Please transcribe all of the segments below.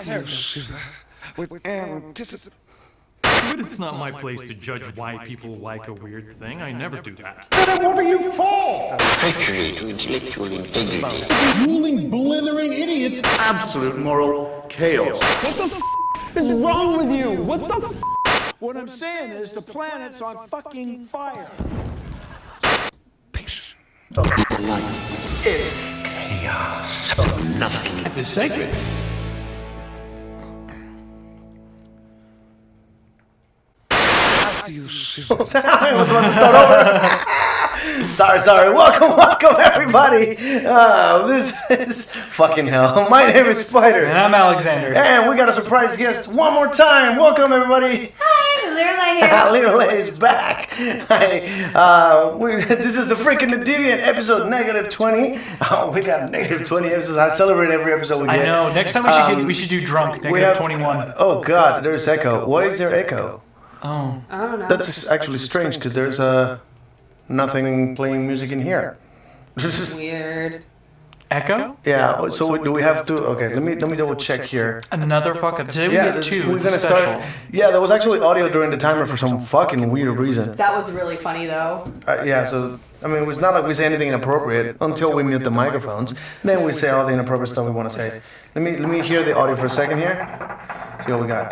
you shiver with anticipation. But it's not my place to judge why people like a weird thing. I never do that. Then what are you for? Treachery to intellectual integrity. Drooling, blithering idiots. Absolute moral chaos. What the f*** is wrong with you? What the f***? What I'm saying is the planet's on fucking fire. Life is chaos. Of nothing. Life is sacred. You shiver. I was about to start over. sorry. Welcome, everybody. This is fucking hell. My name is Spider. And I'm Alexander. And we got a surprise guest one more time. Welcome, everybody. Hi, Lirla here. Lirla is back. This is the freaking Deviant episode -20. Oh, we got -20 episodes. I celebrate every episode we get. I know. Next time we should do drunk. -21. Oh God, there's echo. What is there echo? Oh. I don't know. That's actually strange because there's nothing playing music in here. Weird. Echo? Yeah. So do we have to? Okay, let me double check here. Another fuck up. Today we get two. We're It's gonna special. start. Yeah, there was actually audio during the timer for some fucking weird reason. That was really funny though. Yeah. So I mean, it's not like we say anything inappropriate until we mute the microphones. Then we say all the inappropriate stuff we want to say. Let me hear the audio for a second here. See what we got.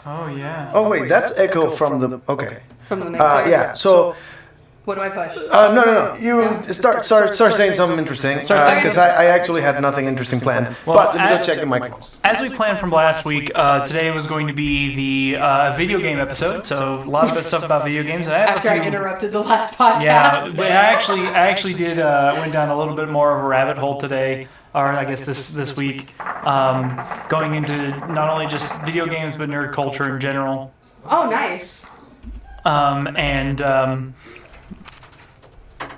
Oh, yeah. Oh wait, that's echo from the. Okay. From the mixer. Yeah. So. What do I push? No. You start saying something interesting because I actually had nothing interesting planned. Well, but let me go check the microphones. As we planned from last week, today was going to be the video game episode. So a lot of good stuff about video games. After I interrupted the last podcast. Yeah, but I actually did went down a little bit more of a rabbit hole today, or I guess this week, going into not only just video games but nerd culture in general. Oh, nice.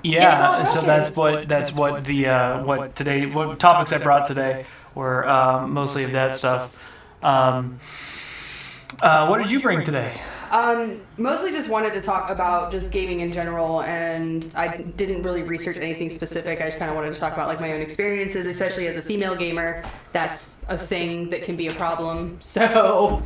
Yeah, so that's what what topics I brought today were mostly of that stuff. What did you bring today? Mostly just wanted to talk about just gaming in general, and I didn't really research anything specific. I just kind of wanted to talk about like my own experiences, especially as a female gamer. That's a thing that can be a problem. So,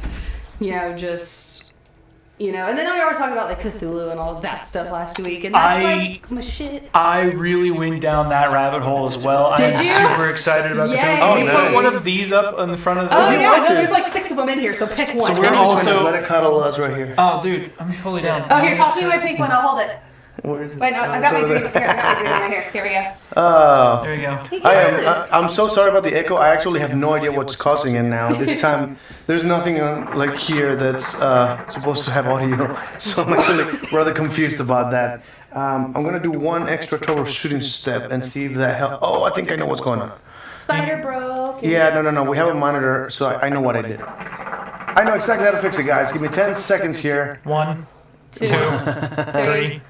and then we were talking about like Cthulhu and all of that stuff last week, and that's like my shit. I really went down that rabbit hole as well. Did I'm you? super excited about Yay. Cthulhu. Oh, Can you nice. put one of these up on the front of the Oh video? yeah, no, there's like 6 of them in here, so pick one. So we're also- Let it cuddle us right here. Oh, dude, I'm totally down. Oh, here, toss me my pink one. I'll hold it. Where is it? Wait, no, I got my green one. Here, I got my green one right here. Here we go. Oh. There you go. I'm so sorry about the echo. I actually have no idea what's causing it now. This time, there's nothing on like here that's supposed to have audio, so I'm actually rather confused about that. I'm gonna do one extra troubleshooting step and see if that helps. Oh, I think I know what's going on. Spider broke. Yeah, no. We have a monitor, so I know what I did. I know exactly how to fix it, guys. Give me 10 seconds here. 1, 2, 3,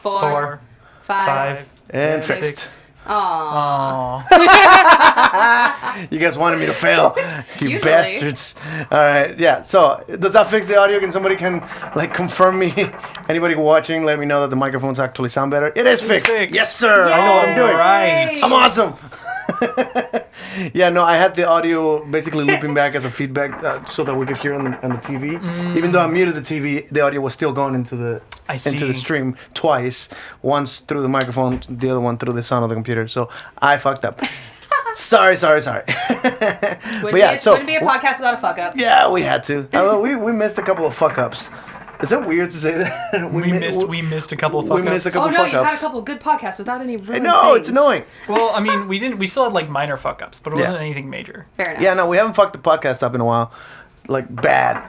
4, 5, And 6. fixed. Aww. Aww. You guys wanted me to fail, you Usually. bastards. All right, yeah. So does that fix the audio? Can somebody confirm me? Anybody watching, let me know that the microphones actually sound better. It is fixed. fixed. Yes, sir. I know what I'm doing. Right. I'm awesome. Yeah, no, I had the audio basically looping back as a feedback so that we could hear on the TV. Even though I muted the TV, the audio was still going into the stream twice. Once through the microphone, the other one through the sound of the computer. So I fucked up. Sorry. Wouldn't be a podcast without a fuck up. Yeah, we had to. Although we missed a couple of fuck ups. Is that weird to say that? We missed a couple of fuck ups. We missed a couple Oh no, fuck you had a ups. couple good podcasts without any ruined No, things. it's annoying. Well, I mean, we still had like minor fuck ups, but it wasn't anything major. Fair enough. Yeah, no, we haven't fucked the podcast up in a while. Like, bad.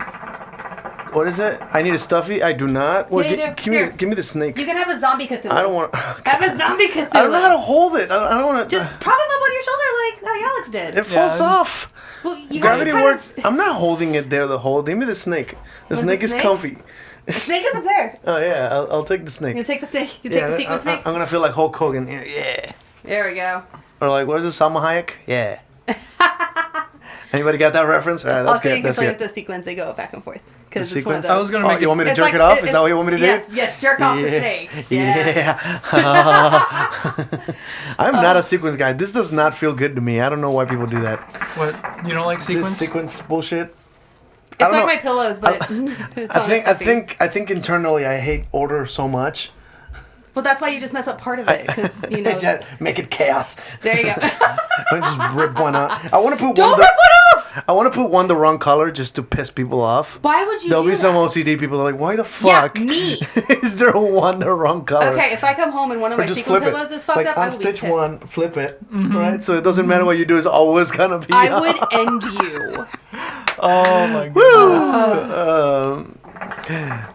What is it? I need a stuffy? I do not. Well, Yeah, you do. give me the snake. You can have a zombie Cthulhu. I don't want to. Have a zombie Cthulhu. I don't know how to hold it. I don't want to. Just prop him up on your shoulder like Alex did. It falls off. Well, you Gravity have to works. I'm not holding it there the whole. Give me the snake. The snake is snake? comfy. The snake is up there. Oh yeah, I'll take the snake. You take the snake. You take the sequin snake. I'm gonna feel like Hulk Hogan. Yeah. There we go. Or like, what is it, Salma Hayek? Yeah. Anybody got that reference? All right, that's Also, good. you can That's play good. with the sequins. They go back and forth. because The it's one of sequence? those. I was gonna make You want me to It's jerk like- it off? Is it's- that what you want me to do? Yes, jerk off the snake. Yeah. I'm not a sequence guy. This does not feel good to me. I don't know why people do that. What? You don't like sequence? This sequence bullshit. It's I don't like know. my pillows, but it's on a stuffy. I think internally I hate order so much. Well, that's why you just mess up part of it, because you know. Just make it chaos. There you go. I just rip one out. I want to put Don't one. rip one off. I want to put one the wrong color just to piss people off. Why would you? There'll do be some that? OCD people that are like, why the fuck? Yeah, me. Is there one the wrong color? Okay, if I come home and one of Or my just sequin flip pillows it. is fucked Like up, I on will be stitch pissed. one, flip it, right? So it doesn't matter what you do; it's always gonna be. I would end you. Oh my goodness.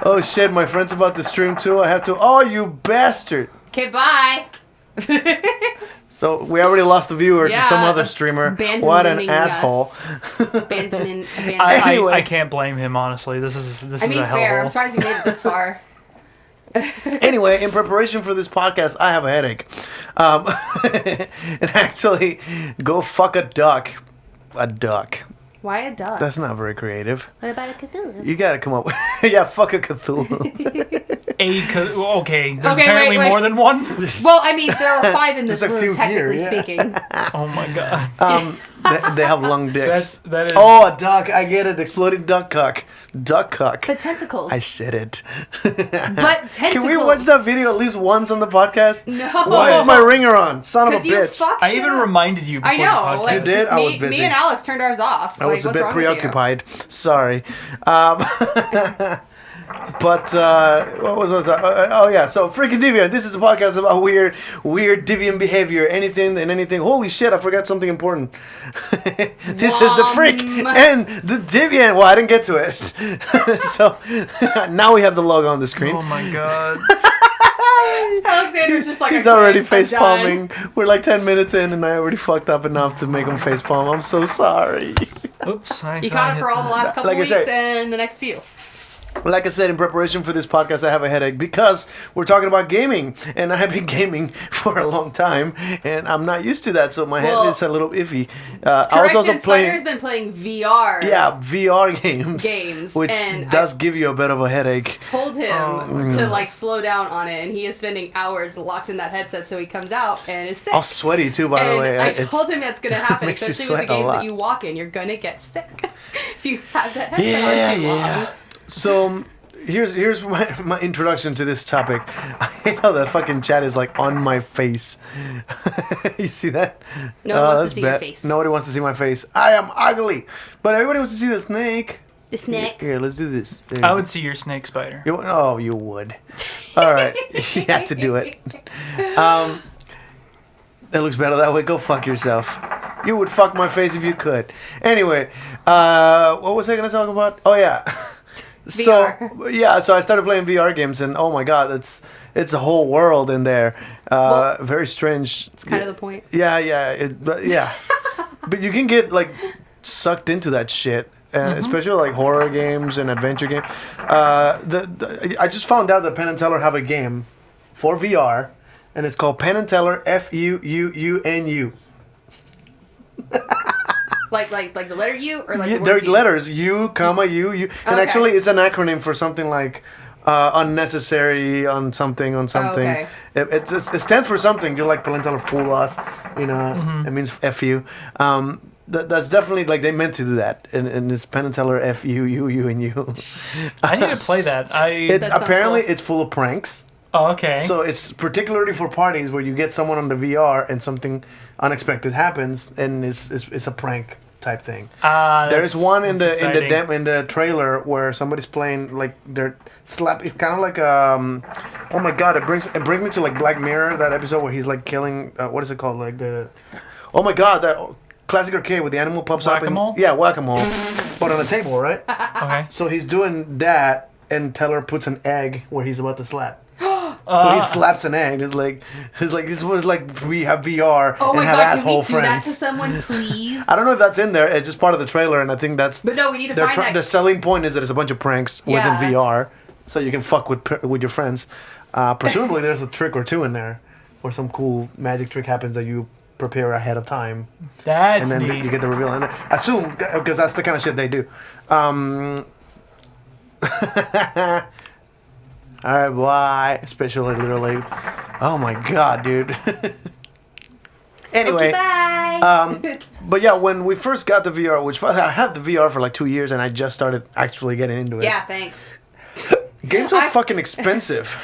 Oh shit! My friend's about to stream too. I have to. Oh, you bastard! Okay, bye. So we already lost a viewer to some Yeah, other streamer. abandoning What an us. asshole! Abandoning. Anyway. I can't blame him, honestly. This is I a mean, hellhole. fair. I'm surprised you made it this far. Anyway, in preparation for this podcast, I have a headache. And actually, go fuck a duck. A duck. Why a duck? That's not very creative. What about a Cthulhu? You gotta come up with. Yeah, fuck a Cthulhu. Okay, there's Okay, apparently wait. more than one. Well, I mean, there are 5 in this There's a room, few technically here, yeah. speaking. Oh my god. They have long dicks. That is. Oh, a duck. I get it. Exploding duck cock. Duck cock. But tentacles. I said it. But tentacles. Can we watch that video at least once on the podcast? No. Why is my ringer on? Son of a Because you bitch. fucked I even shit up. reminded you. Before I know. The podcast. Like, You did? I was me busy. and Alex turned ours off. I was a what's bit wrong with you? preoccupied. Sorry. But what was I? Oh yeah, so freaking Deviant. This is a podcast about weird Deviant behavior, anything and anything. Holy shit, I forgot something important. This is the freak and the Deviant. Well, I didn't get to it. So now we have the logo on the screen. Oh my god. Alexander's just like, He's I quit, already I'm face done. palming. We're like 10 minutes in, and I already fucked up enough to make him face palm. I'm so sorry. Oops. You caught it for all the last couple Like I weeks said- and the next few. Like I said, in preparation for this podcast, I have a headache because we're talking about gaming, and I have been gaming for a long time, and I'm not used to that, so my head is a little iffy. I was also Spider's playing, been playing VR. yeah, VR games, which and does give you a bit of a headache. Told him to like slow down on it, and he is spending hours locked in that headset, so he comes out and is sick. All sweaty too, by the And way. I It's- told him that's gonna happen, makes you especially with the sweat a games lot. that you walk in. You're gonna get sick if you have that headset on too long. So here's my introduction to this topic. I hate how the fucking chat is like on my face. You see that? No one wants to that's see your bad. face. Nobody wants to see my face. I am ugly, but everybody wants to see the snake. The snake. Here, let's do this. There. I would see your snake spider. You would. All right, you had to do it. That looks better that way. Go fuck yourself. You would fuck my face if you could. Anyway, what was I gonna talk about? Oh yeah. So so I started playing VR games, and oh my god, it's a whole world in there. Very strange. It's kind of the point. Yeah. But you can get like sucked into that shit. Especially like horror games and adventure games. I just found out that Penn and Teller have a game for VR, and it's called Penn and Teller FUUUNU. Like the letter U or like the They're words U? letters U, comma U, U, and Okay. actually it's an acronym for something like unnecessary on something. okay. It stands for something. You're like Penn and Teller fool us, you know. It means FU. That's definitely like they meant to do that, and it's Penn and Teller FUUUNU. I need to play that. It's That sounds apparently cool. it's full of pranks. Oh, okay. So it's particularly for parties where you get someone on the VR and something unexpected happens, and it's a prank type thing. There's one in the trailer where somebody's playing like they're slapping, kind of like oh my god, it brings me to like Black Mirror, that episode where he's like killing what is it called, like the oh my god, that classic arcade where the animal pops Whack-a-mole? up and whack-a-mole, but on a table, right? Okay. So he's doing that, and Teller puts an egg where he's about to slap. So he slaps an egg. It's like this was like we have VR Oh and my have god, can asshole we do that friends. to someone, please? I don't know if that's in there. It's just part of the trailer, and I think that's. But no, we need to find that. The selling point is that it's a bunch of pranks within Yeah. VR, so you can fuck with your friends. Presumably, there's a trick or two in there, where some cool magic trick happens that you prepare ahead of time, That's and then neat. you get the reveal. And I assume because that's the kind of shit they do. All right, bye. Especially literally. Oh my god, dude. Anyway, but yeah, when we first got the VR, which I had the VR for like 2 years, and I just started actually getting into it. Yeah, thanks. Games are fucking expensive.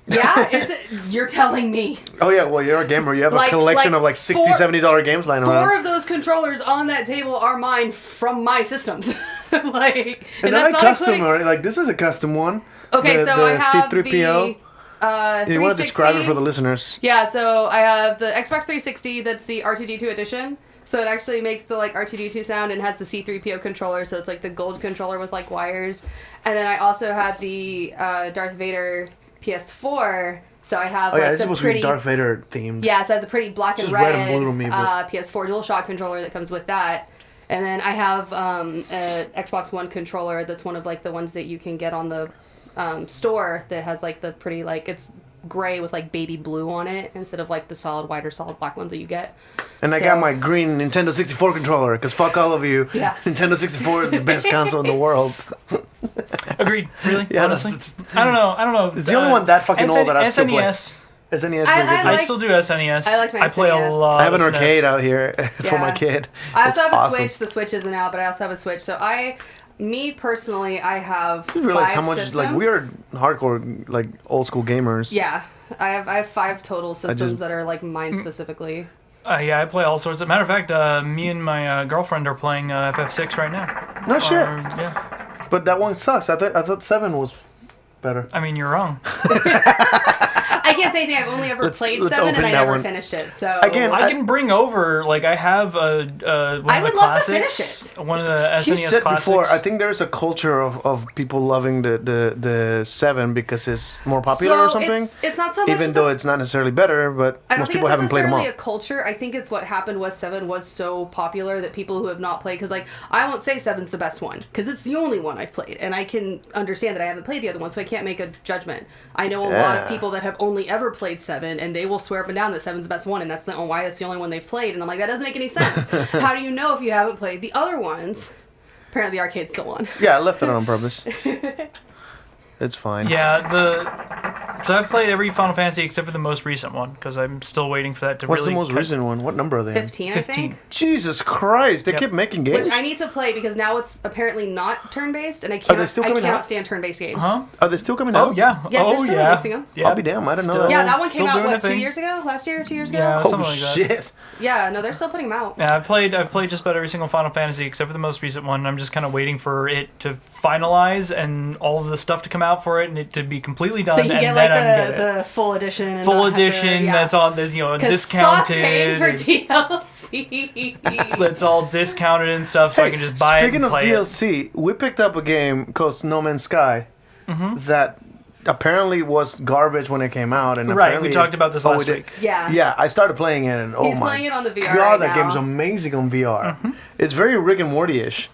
Yeah, you're telling me. Oh yeah, well you're a gamer. You have a collection of like $60, $70 games lying around. 4 of those controllers on that table are mine from my systems. And I custom, like this is a custom one. Okay, so I have C3PO. You want to describe it for the listeners? Yeah, so I have the Xbox 360. That's the R2D2 edition. So it actually makes the like R2D2 sound and has the C3PO controller. So it's like the gold controller with like wires. And then I also have the Darth Vader PS4. So I have like this the is supposed to be Darth Vader themed. Yeah, so I have the pretty black and Just red, and blue to me, PS4 DualShock controller that comes with that. And then I have an Xbox One controller that's one of like the ones that you can get on the store that has like the pretty like it's gray with like baby blue on it instead of like the solid white or solid black ones that you get. And I got my green Nintendo 64 controller because fuck all of you. Yeah. Nintendo 64 is the best console in the world. Agreed. Really? Yeah, honestly, I don't know. It's the only one that fucking old that I still play. SNES. SNES. I still do SNES. I like my I play SNES. a lot. I have an of arcade SNES. out here for my kid. I also have a awesome. Switch. The Switch isn't out, but I also have a Switch. So me personally, I have You realize 5 how much systems. like we're hardcore like old school gamers. Yeah, I have 5 total systems that are like mine specifically. Yeah, I play all sorts. As a matter of fact, me and my girlfriend are playing FF6 right now. No shit. Yeah. But that one sucks. I thought 7 was better. I mean, you're wrong. I can't say anything. I've only ever played 7 and I never finished it. So again, I can bring over like I have one of the classics. One of the SNES he said classics. before, I think there's a culture of people loving the 7 because it's more popular or something. It's not so much even though it's not necessarily better, but I don't most think people it's haven't played them all. necessarily a culture. I think it's what happened was 7 was so popular that people who have not played, because like I won't say 7's the best one because it's the only one I've played, and I can understand that I haven't played the other one, so I can't make a judgment. I know a lot of people that have only ever played 7, and they will swear up and down that 7's the best one, and that's the only one they've played, and I'm like, that doesn't make any sense. How do you know if you haven't played the other ones? Apparently the arcade's still on. Yeah, I left it on purpose. It's fine. Yeah, so I've played every Final Fantasy except for the most recent one because I'm still waiting for that to What's really. the most recent one? What number are they? 15, I think. Jesus Christ! They keep making games. Which I need to play because now it's apparently not turn-based, and I cannot stand turn-based games. Huh? Are they still coming out? Oh yeah. Yeah, oh they're still yeah. releasing them. Yeah. I'll be damned. I didn't know that. Yeah, that one came Still out, doing what, a 2 thing. years ago? Last year? 2 years ago? Yeah, Oh something like that. shit! Yeah, no, they're still putting them out. Yeah, I've played just about every single Final Fantasy except for the most recent one. I'm just kind of waiting for it to finalize and all of the stuff to come out for it and it to be completely done. So you and get then like I can get it. the full edition. And Full not have to- edition yeah. that's on this, discounted. Fuck paying for DLC. That's all discounted and stuff, so I can just buy it Speaking and of play DLC, we picked up a game called No Man's Sky that apparently was garbage when it came out, and Right, apparently we talked about this last week. Yeah. Yeah, I started playing it, and He's oh my playing it on the VR god, right that now. game's amazing on VR. It's very Rick and Morty-ish.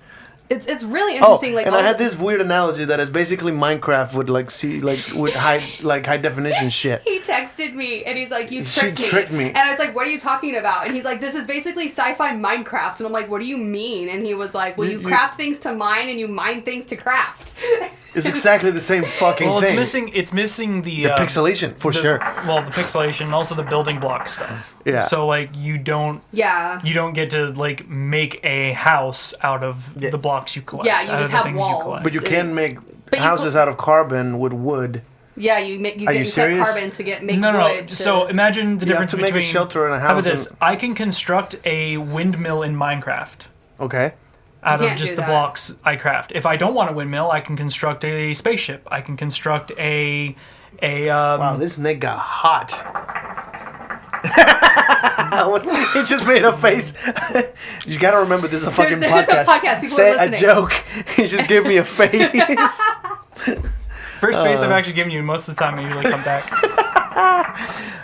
It's really Oh, interesting. and I had this weird analogy that is basically Minecraft with with high definition shit. He texted me and he's like, "You She tricked me." me. And I was like, "What are you talking about?" And he's like, "This is basically sci-fi Minecraft." And I'm like, "What do you mean?" And he was like, "Well, you craft things to mine and you mine things to craft." It's exactly the same fucking Well, thing. it's missing the Pixelation, for sure. Well, the pixelation, and also the building block stuff. Yeah. So like you don't get to like make a house out of the blocks you collect. Yeah, you out just of the have things walls. You collect. But you can make But you houses out of carbon with wood. Yeah, you Are you get serious? carbon to make No. wood. So imagine the You have difference to make a between shelter and a How about house this? and- I can construct a windmill in Minecraft. Okay. Out You of can't just do the that. blocks I craft. If I don't want a windmill, I can construct a spaceship. I can construct a Wow, this Nick got hot. He just made a face. You gotta remember, this is a fucking There's podcast. a podcast, people Say are a listening. joke. He just gave me a face. first face I've actually given you. Most of the time, I usually come back.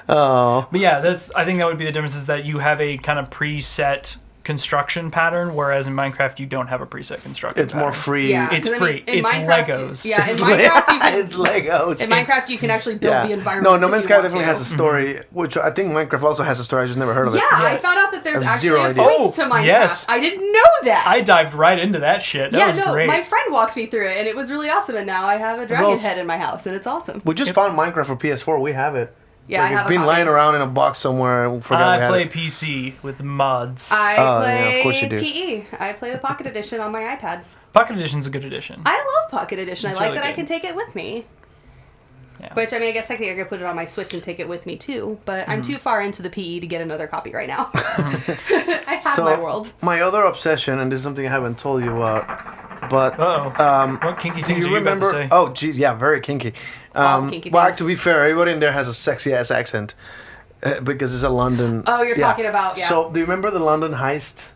Oh. But yeah, I think that would be the difference is that you have a kind of preset construction pattern, whereas in Minecraft you don't have a preset construction It's pattern. more free. Yeah, It's 'cause free. in It's Minecraft, Legos. Yeah, in It's Minecraft you can. it's Legos. In Minecraft, you can actually build the environment. No, No Man's if Sky you want definitely to. has a story, which I think Minecraft also has a story. I just never heard of it. Yeah, I found out that there's I have actually zero a idea. point to Minecraft. yes. I didn't know that. I dived right into that shit. That was great. My friend walked me through it, and it was really awesome. And now I have a dragon head in my house, and it's awesome. We just found Minecraft for PS4. We have it. Yeah, I have it's a been copy. lying around in a box somewhere. I forgot we I had play it. PC with mods. I yeah, of play course you do. PE. I play the Pocket Edition on my iPad. Pocket Edition's a good edition. I love Pocket Edition. It's I like really that I good. can take it with me. Yeah. Which, I mean, I guess technically I could put it on my Switch and take it with me too, but I'm too far into the PE to get another copy right now. I have So my world. my other obsession, and this is something I haven't told you about, but What kinky do things you are you about to remember? say? Oh, geez, yeah, very kinky. kinky Well, things. to be fair, everybody in there has a sexy ass accent because it's a London. Oh, you're talking about, yeah. So, do you remember the London heist?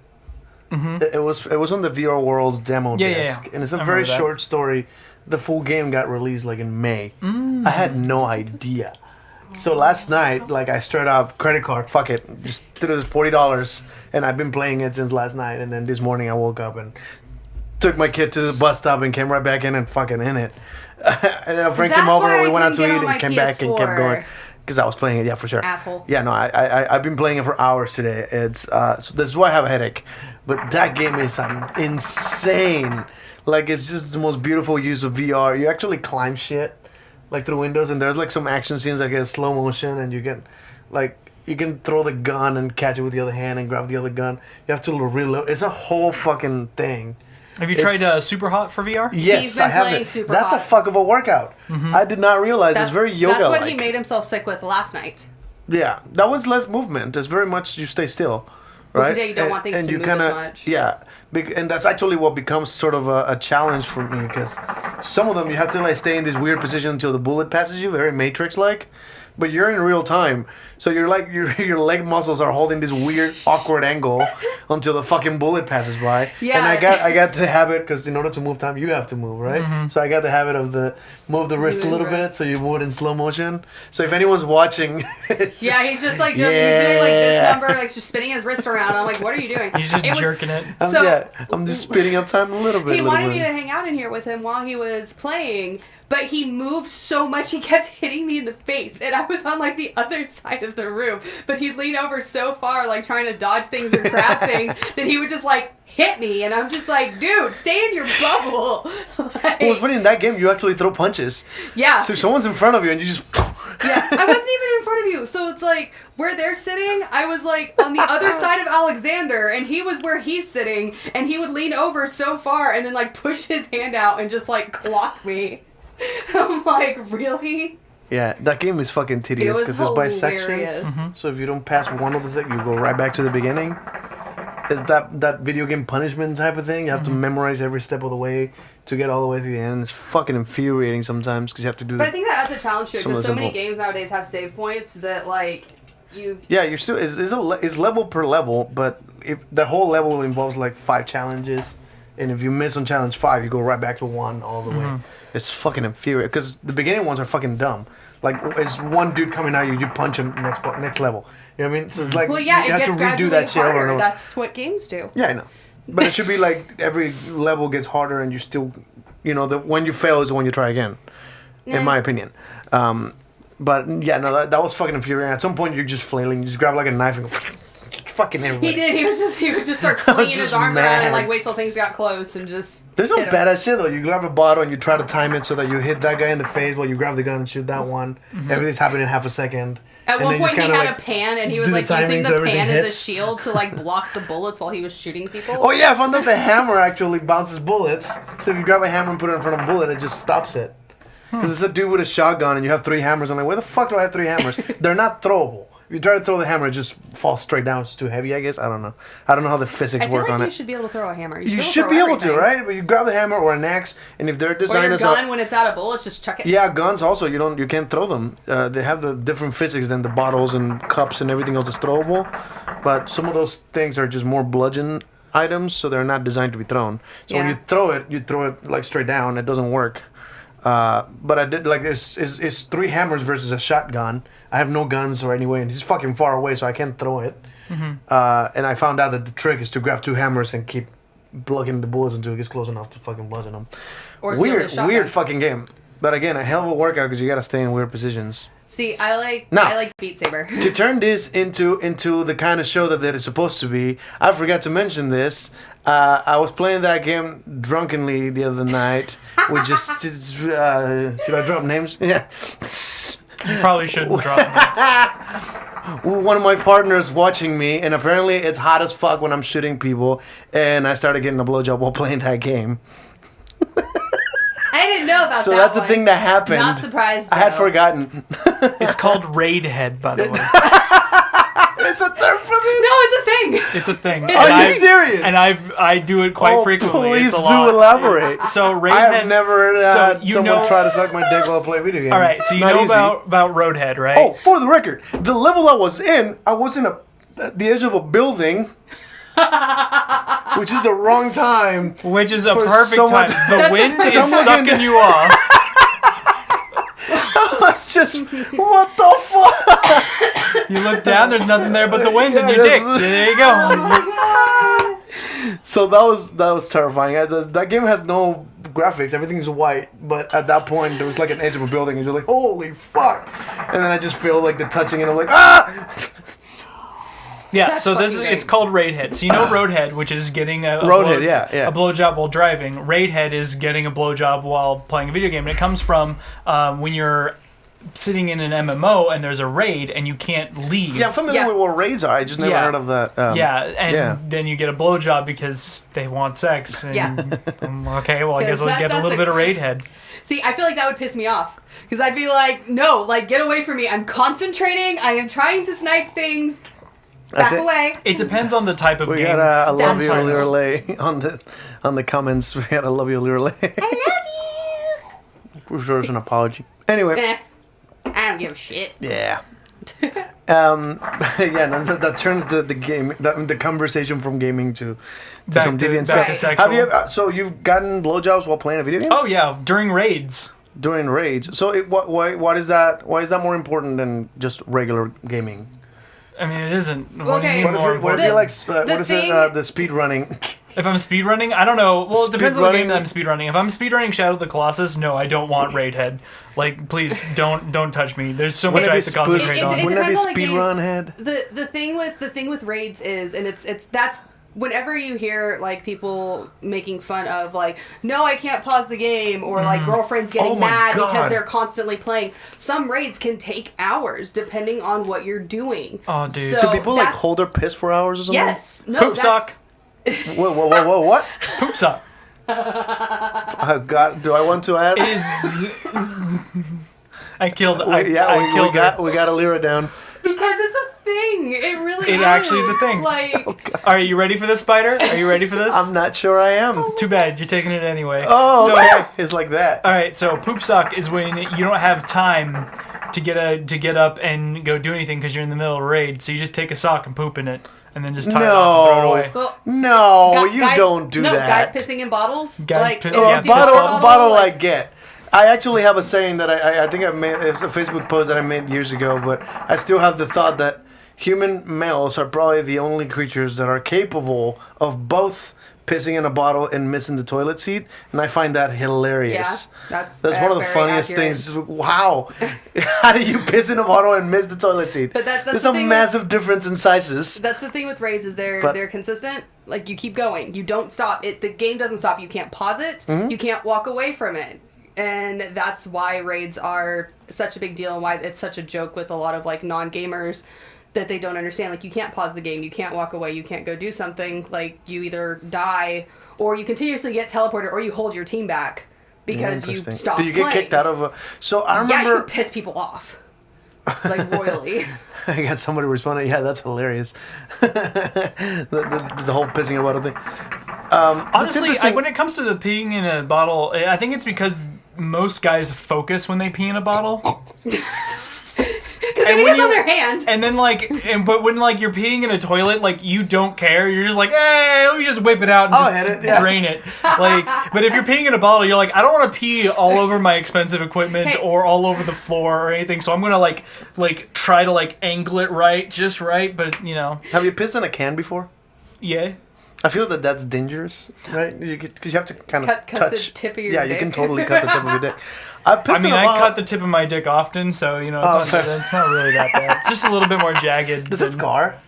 Mm-hmm. It was on the VR World's demo Yeah, yeah, disc, yeah. and it's a I very remember that. short story. The full game got released like in May. I had no idea. So last night, like I straight up credit card, fuck it, just threw it $40, and I've been playing it since last night. And then this morning I woke up and took my kid to the bus stop and came right back in and fucking in it. And then a friend came That's over why and we I went out to couldn't eat get on and came my back and kept PS4. going. Because I was playing it, yeah, for sure. Asshole. Yeah, no, I've been playing it for hours today. It's so this is why I have a headache. But that game is insane. Like, it's just the most beautiful use of VR. You actually climb shit, like, through windows, and there's, like, some action scenes that get slow motion, and you can, like, you can throw the gun and catch it with the other hand and grab the other gun. You have to reload. It's a whole fucking thing. Have you tried Super Hot for VR? Yes, He's been I have playing it. Super That's a Hot. fuck of a workout. I did not realize it's very yoga-like. That's what he made himself sick with last night. Yeah, that one's less movement. It's very much you stay still, right? Because, yeah, you don't want things to you move kinda, as much. Yeah, and that's actually what becomes sort of a challenge for me because some of them you have to like stay in this weird position until the bullet passes you, very Matrix-like. But you're in real time, so you're like your leg muscles are holding this weird, awkward angle until the fucking bullet passes by. Yeah. And I got the habit because in order to move time, you have to move, right? So I got the habit of move the wrist a Moving little bit, wrist. so you move it in slow motion. So if anyone's watching, it's Yeah, just, he's just like, he's doing like this number, like just spinning his wrist around. I'm like, what are you doing? He's just It was- jerking it. So- I'm just speeding up time a little bit. He little wanted bit. me to hang out in here with him while he was playing, but he moved so much he kept hitting me in the face, and I was on like the other side of the room. But he'd lean over so far, like trying to dodge things or grab things, that he would just like hit me, and I'm just like, dude, stay in your bubble. Like, Well, it's funny in that game you actually throw punches. yeah. So someone's in front of you and you just. Yeah, I wasn't even in front of you. So it's like where they're sitting, I was like on the other side of Alexander, and he was where he's sitting, and he would lean over so far and then like push his hand out and just like clock me. I'm like, really? Yeah, that game is fucking tedious It was because it's by hilarious. sections. So if you don't pass one of the things, you go right back to the beginning. It's that video game punishment type of thing. You have to memorize every step of the way to get all the way to the end. It's fucking infuriating sometimes because you have to do But I the. think that adds a challenge to it Some of because the so many simple- games nowadays have save points that like you. Yeah, you're still. It's level per level, but if the whole level involves like 5 challenges, and if you miss on challenge 5, you go right back to 1 all the way. It's fucking infuriating because the beginning ones are fucking dumb. Like it's one dude coming at you, you punch him next level. You know what I mean? So it's like Well, yeah, you it have to gets redo gradually that shit over and harder. over. That's what games do. Yeah, I know. But it should be like every level gets harder and you still, when you fail is when you try again, in my opinion. But yeah, no, that was fucking infuriating. At some point you're just flailing. You just grab like a knife and go fucking everybody. He did. He would just start I was flinging his just arms around and mad. like wait till things got close and just. There's some hit him. badass shit though. You grab a bottle and you try to time it so that you hit that guy in the face while you grab the gun and shoot that one. Everything's happening in half a second. At And one then you point, just he kinda, had a pan, and he was do the like timing using so the everything pan as a hits. shield to like block the bullets while he was shooting people. Oh yeah, I found out the hammer actually bounces bullets. So if you grab a hammer and put it in front of a bullet, it just stops it. Because it's a dude with a shotgun and you have 3 hammers. I'm like, where the fuck do I have 3 hammers? They're not throwable. If you try to throw the hammer, it just falls straight down. It's too heavy, I guess. I don't know. I don't know how the physics I feel work like on you it. should be able to throw a hammer. You should be able to, everything. right? But you grab the hammer or an axe, and if they're Or designed your as gun, when it's out of bullets, just chuck it. yeah, guns also you can't throw them. They have the different physics than the bottles and cups and everything else is throwable. But some of those things are just more bludgeon items, so they're not designed to be thrown. So when Yeah. you throw it like straight down. It doesn't work. But I did like it's 3 hammers versus a shotgun. I have no guns or anyway, and he's fucking far away, so I can't throw it. And I found out that the trick is to grab 2 hammers and keep plugging the bullets until it gets close enough to fucking bludgeon them. Or steal the shotgun. Weird fucking game. But again, a hell of a workout because you gotta stay in weird positions. See, I like Beat Saber. To turn this into the kind of show that it's supposed to be, I forgot to mention this. I was playing that game drunkenly the other night. We just should I drop names? Yeah. You probably shouldn't drop names. One of my partners watching me, and apparently it's hot as fuck when I'm shooting people, and I started getting a blowjob while playing that game. I didn't know about that. So that's a thing that happened. Not surprised. I had forgotten. It's called raid head, by the way. It's a term for this? No, it's a thing. It's a thing. Are you serious? And I do it quite frequently. Please it's a do lot. elaborate. So raid I head. have never had someone try to suck my dick while I play video games. All right, so It's you not know easy. about Roadhead, right? Oh, for the record, the level I was in at the edge of a building, which is the wrong time. Which is a for perfect someone- time. The wind is I'm looking- sucking you off. It's just, what the fuck? You look down, there's nothing there but the wind and Yeah, your dick. that's- There you go. So that was terrifying. That game has no graphics. Everything's white. But at that point, there was like an edge of a building, and you're like, holy fuck! And then I just feel like the touching, and I'm like, ah! Yeah, That's so this fucking is great. it's called raid head. So you know Roadhead, which is getting a Roadhead, yeah. a blowjob while driving. Raid head is getting a blowjob while playing a video game, and it comes from when you're sitting in an MMO and there's a raid and you can't leave. Yeah, I'm familiar with what raids are. I just never heard of that. Then you get a blowjob because they want sex. And, Yeah. Okay, well I guess I'll get a little bit of raid head. See, I feel like that would piss me off. Because I'd be like, no, like, get away from me. I'm concentrating. I am trying to snipe things. Back away. It depends on the type of We game. got a love you Sometimes. Lurley on the comments. We got a love you Lurley. I love you. For sure, it's an apology. Anyway. Eh, I don't give a shit. Yeah. That turns the game, the conversation from gaming to some deviant back to stuff. sexual. Have you? So you've gotten blowjobs while playing a video game? Oh yeah, during raids. During raids. So why is that? Why is that more important than just regular gaming? I mean, it isn't. What do you Okay. mean What more if important? you like? the What is it? thing- The speed running. If I'm speedrunning, I don't know. Well, it depends on the game Speedrunning- that I'm speedrunning. If I'm speedrunning Shadow of the Colossus, no, I don't want raid head. Like, please don't touch me. There's so much I have to concentrate on. Wouldn't that be depends on the speed games. run head? The thing with raids is, and it's that's whenever you hear like people making fun of like, no, I can't pause the game, or like girlfriends getting Oh my mad because God. they're constantly playing. Some raids can take hours depending on what you're doing. Oh, dude. So Do people like that's- hold their piss for hours or something? Yes. No. Poop that's, sock. Whoa, what? Poop sock. God, do I want to ask? It is. I killed. I we killed her. got a lira down. Because it's a thing. It really is. It actually is a thing. Like, All right, you ready for this, Spider? Are you ready for this? I'm not sure I am. Too bad, you're taking it anyway. Oh, So- okay. It's like that. All right, so poop sock is when you don't have time to get up and go do anything because you're in the middle of a raid. So you just take a sock and poop in it, and then just tie it off and throw it away. well, No, you guys- don't do no, that. guys pissing in bottles. Guys like, piss- an yeah, empty piss- water bottle I like, get. I actually have a saying that I think I made. It's a Facebook post that I made years ago, but I still have the thought that human males are probably the only creatures that are capable of both pissing in a bottle and missing the toilet seat, and I find that hilarious. Yeah, that's one of the very funniest accurate. things. Wow, how do you piss in a bottle and miss the toilet seat? But that's There's the a thing massive difference in sizes. That's the thing with raids is they're But- consistent. Like you keep going, you don't stop. The game doesn't stop. You can't pause it. Mm-hmm. You can't walk away from it, and that's why raids are such a big deal and why it's such a joke with a lot of like non-gamers that they don't understand. Like you can't pause the game, you can't walk away, you can't go do something. Like you either die or you continuously get teleported or you hold your team back because you Interesting. stopped Did you get playing. kicked out of a? So I Yeah, you remember. piss people off like royally. I got somebody responding. Yeah, that's hilarious. the whole pissing in a bottle thing. That's Honestly, interesting. when it comes to the peeing in a bottle, I think it's because most guys focus when they pee in a bottle. Because then it gets on their hand. And then but when you're peeing in a toilet, you don't care. You're just like, hey, let me just whip it out and drain it. But if you're peeing in a bottle, you're like, I don't want to pee all over my expensive equipment or all over the floor or anything. So I'm gonna try to angle it just right. But Have you pissed in a can before? Yeah. I feel that's dangerous, right? Because you have to kind of cut touch the tip of your dick. Yeah, you can totally cut the tip of your dick. I cut the tip of my dick often, so it's not really that bad. It's just a little bit more jagged. Does it scar?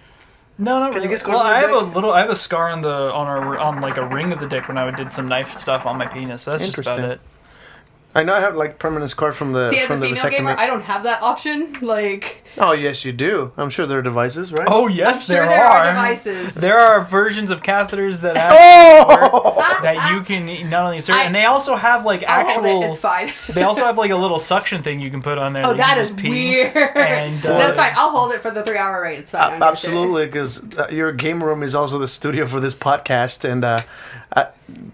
No, not Can really. you get scars on I have a scar on a ring of the dick when I did some knife stuff on my penis, but that's just about it. I know I have permanent scars from the See, as a from the female vasectomy. gamer, I don't have that option. Oh yes, you do. I'm sure there are devices, right? Oh yes, I'm sure there are devices. There are versions of catheters that that you can not only insert, and they also have actual. I'll hold it. It's fine. They also have a little suction thing you can put on there. Oh, that you is can just pee. weird. And, that's fine. I'll hold it for the 3-hour rate. It's fine. Absolutely, because your game room is also the studio for this podcast, and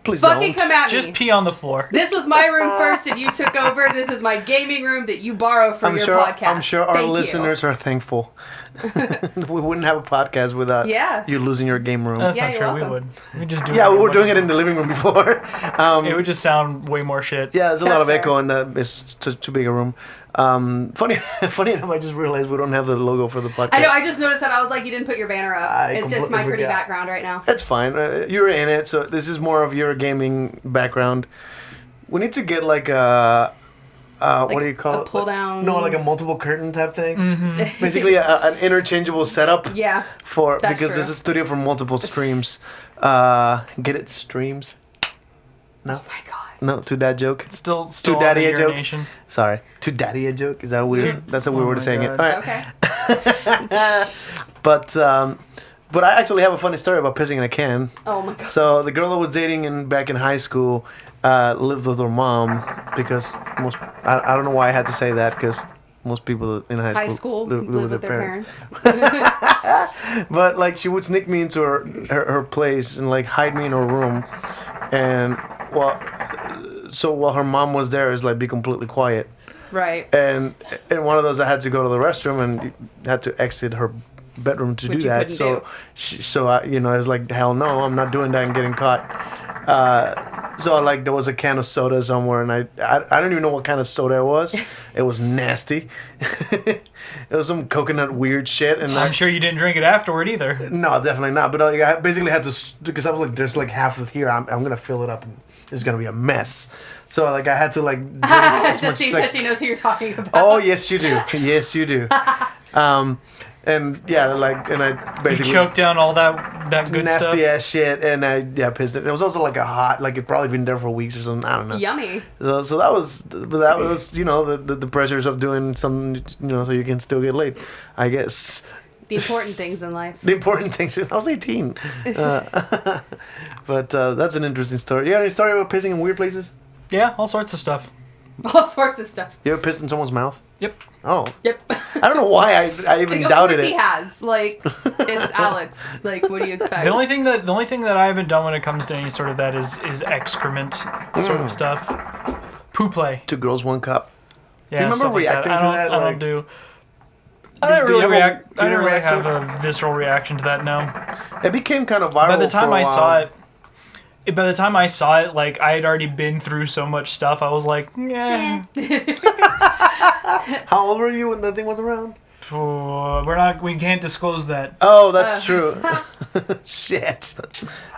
please fucking don't. come at me. Just pee on the floor. This was my room first, and you took over. This is my gaming room that you borrow for your podcast. I'm sure our Thank listeners are thankful. We wouldn't have a podcast without you losing your game room. That's not true. We would. We just do. Yeah, we were doing it in the living room before. It would just sound way more shit. Yeah, there's a lot of echo, and it's too big a room. Funny enough, I just realized we don't have the logo for the podcast. I know. I just noticed that. I was like, you didn't put your banner up. It's just my pretty background right now. That's fine. You're in it, so this is more of your gaming background. We need to get what do you call it? A pull down. No, a multiple curtain type thing. Mm-hmm. Basically, an interchangeable setup. Yeah. Because this is a studio for multiple streams. Get it? Streams? No. Oh my god. No, to that joke. Still to daddy a joke. Sorry, to daddy a joke. Is that weird? That's a weird way of saying it. Right. Okay. But I actually have a funny story about pissing in a can. Oh my god. So the girl I was dating back in high school lived with her mom because I don't know why I had to say that because most people in high school live with their parents. But she would sneak me into her place and hide me in her room, and so while her mom was there, is be completely quiet. Right. And one of those I had to go to the restroom and had to exit her bedroom to do that. So I was like, hell no, I'm not doing that and getting caught. So there was a can of soda somewhere, and I don't even know what kind of soda it was. It was nasty. It was some coconut weird shit, and I'm sure you didn't drink it afterward either. No, definitely not. But I basically had to, because I was like, there's half of here. I'm gonna fill it up, and it's gonna be a mess. So I had to drink as much. Justine says she knows who you're talking about. Oh yes, you do. Yes, you do. And and I basically choked down all that good nasty stuff. ass shit, and I pissed it. It was also a hot, it probably been there for weeks or something. I don't know. Yummy. So that was the pressures of doing something so you can still get laid, I guess. The important things in life. The important things. I was 18. But that's an interesting story. You got any story about pissing in weird places? Yeah, all sorts of stuff. All sorts of stuff. You ever pissed in someone's mouth? Yep. Oh. Yep. I don't know why I even doubted it. He has. It's Alex. What do you expect? The only thing that I haven't done when it comes to any sort of that is excrement sort of stuff. Poo play. 2 girls, 1 cup. Yeah, do you remember reacting to that? I don't do. I didn't really react. I didn't really have a visceral reaction to that. No. It became kind of viral. By the time for a I while. saw it, I had already been through so much stuff. I was like, yeah. How old were you when that thing was around? We can't disclose that. Oh, that's true. Shit.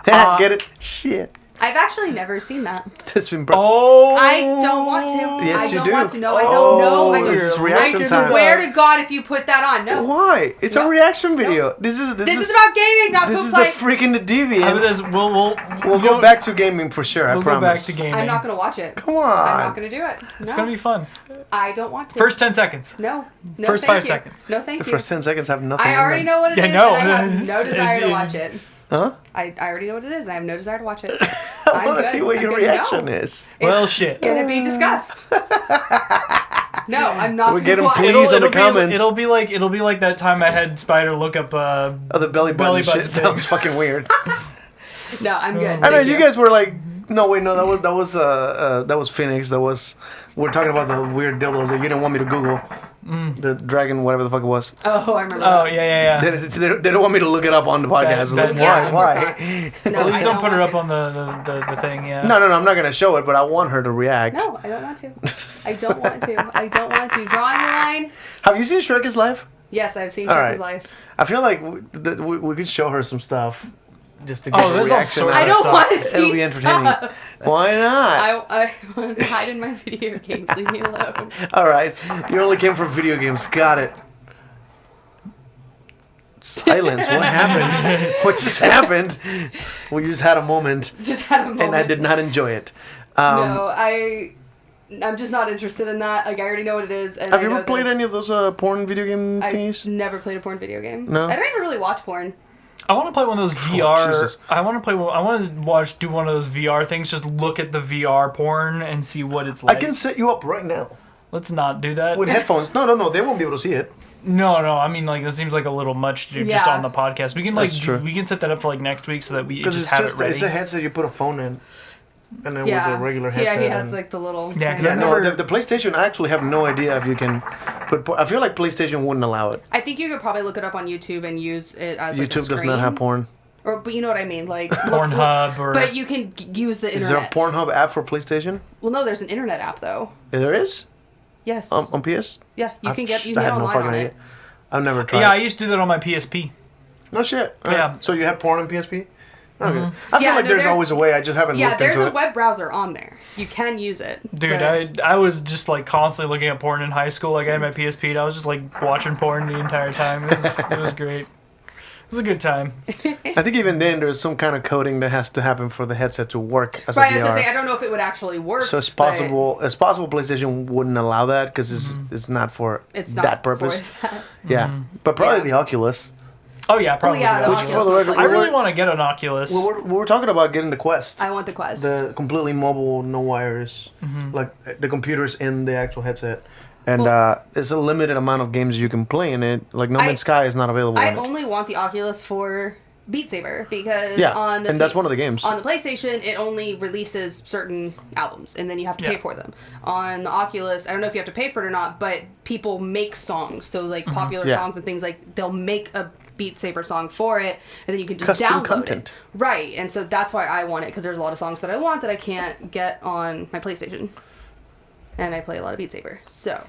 Get it? Shit. I've actually never seen that. This been I don't want to. Yes, I you don't do. want to. No, I don't know. This is reaction I time. swear to God, if you put that on, no. Why? It's a reaction video. This is about gaming, not This poop is play. the freaking Deviant. We'll go back to gaming for sure. We'll I promise. go back to gaming. I'm not gonna watch it. Come on. I'm not gonna do it. It's gonna be fun. I don't want to. First 10 seconds. No. First thank 5 you. seconds. No, thank The you. first 10 seconds have nothing. I already know what it is, no. and I have no desire to watch it. Huh? I already know what it is, and I have no desire to watch it. I want to see what your reaction is. Well, shit. It's gonna be discussed. No, I'm not. We're getting watch it. please in the comments. It'll be like that time I had Spider look up the belly button shit. That was fucking weird. No, I'm good. I know you guys were like, no wait, no, that was Phoenix. We're talking about the weird dildos that you didn't want me to Google. The dragon, whatever the fuck it was. Oh, I remember. Oh, that. yeah. They don't want me to look it up on the podcast. That- Like, Yeah, why? No, At least I don't put her want up to. on the thing, yeah. No, I'm not gonna show it, but I want her to react. No, I don't want to. I don't want to. I don't want to. Drawing the line. Have you seen Shrek is Live? Yes, I've seen All Shrek is right. Life. I feel like we could show her some stuff just to get Oh, a there's all reaction. sorts I of don't stuff. want to see It'll be entertaining. stuff. Why not? I want to hide in my video games. Leave me alone. All right, you only came for video games. Got it. Silence. What happened? What just happened? We just had a moment, Just had a moment. and I did not enjoy it. No, I'm just not interested in that. Like, I already know what it is. And Have I you know ever that played it's- any of those porn video game I've thingies? never played a porn video game. No? I don't even really watch porn. I want to play one of those VR. Jesus. I want to do one of those VR things. Just look at the VR porn and see what it's I like. can set you up right now Let's not do that. with headphones. No, they won't be able to see it. No. I mean, like, that seems like a little much to do just Yeah. on the podcast. We can That's true. we can set that up for like next week so that we Because just it's have just it ready. it's a headset you put a phone in, and then Yeah. with a regular headset. Yeah, he has and- like the little. Yeah, 'cause Yeah, I've no, never- the PlayStation. I actually have no idea if you can put. I feel like PlayStation wouldn't allow it. I think you could probably look it up on YouTube and use it as like, a YouTube does not screen. have porn. But you know what I mean, like Pornhub or But you can use the Is there internet. a Pornhub app for PlayStation? Well, no, there's an internet app though. There is. Yes. On PS. Yeah, you can get I had no online fucking on idea. it. I've never tried. yeah, I it. used to do that on my PSP. No shit. Yeah. So you have porn on PSP? Okay. I feel Yeah, like no, there's there's- always a way. I just haven't Yeah, looked there's into a it. web browser on there. You can use it. Dude, but- I was just like constantly looking at porn in high school. Like I had my PSP and I was just like watching porn the entire time. It was great. It was a good time. I think even then there's some kind of coding that has to happen for the headset to work as Right, a I was VR. gonna say I don't know if it would actually work. So it's but possible. It's possible PlayStation wouldn't allow that because it's not for It's not that purpose. For that. Yeah, but probably Yeah. the Oculus. Oh yeah, probably. yeah, the the Oculus. for the record, Oculus, I like- really want to get an Oculus. Well, we're talking about getting the Quest, I want the Quest. the completely mobile, no wires, like the computers in the actual headset, and Well- it's a limited amount of games you can play in it. Like No I- Man's Sky is not available. I in it. only want the Oculus for Beat Saber because Yeah, on the and that's one of the games. On the PlayStation, it only releases certain albums, and then you have to pay Yeah. for them. On the Oculus, I don't know if you have to pay for it or not, but people make songs, so like popular Yeah. songs and things like they'll make a Beat Saber song for it, and then you can just Custom download content. it. Right, and so that's why I want it because there's a lot of songs that I want that I can't get on my PlayStation, and I play a lot of Beat Saber. So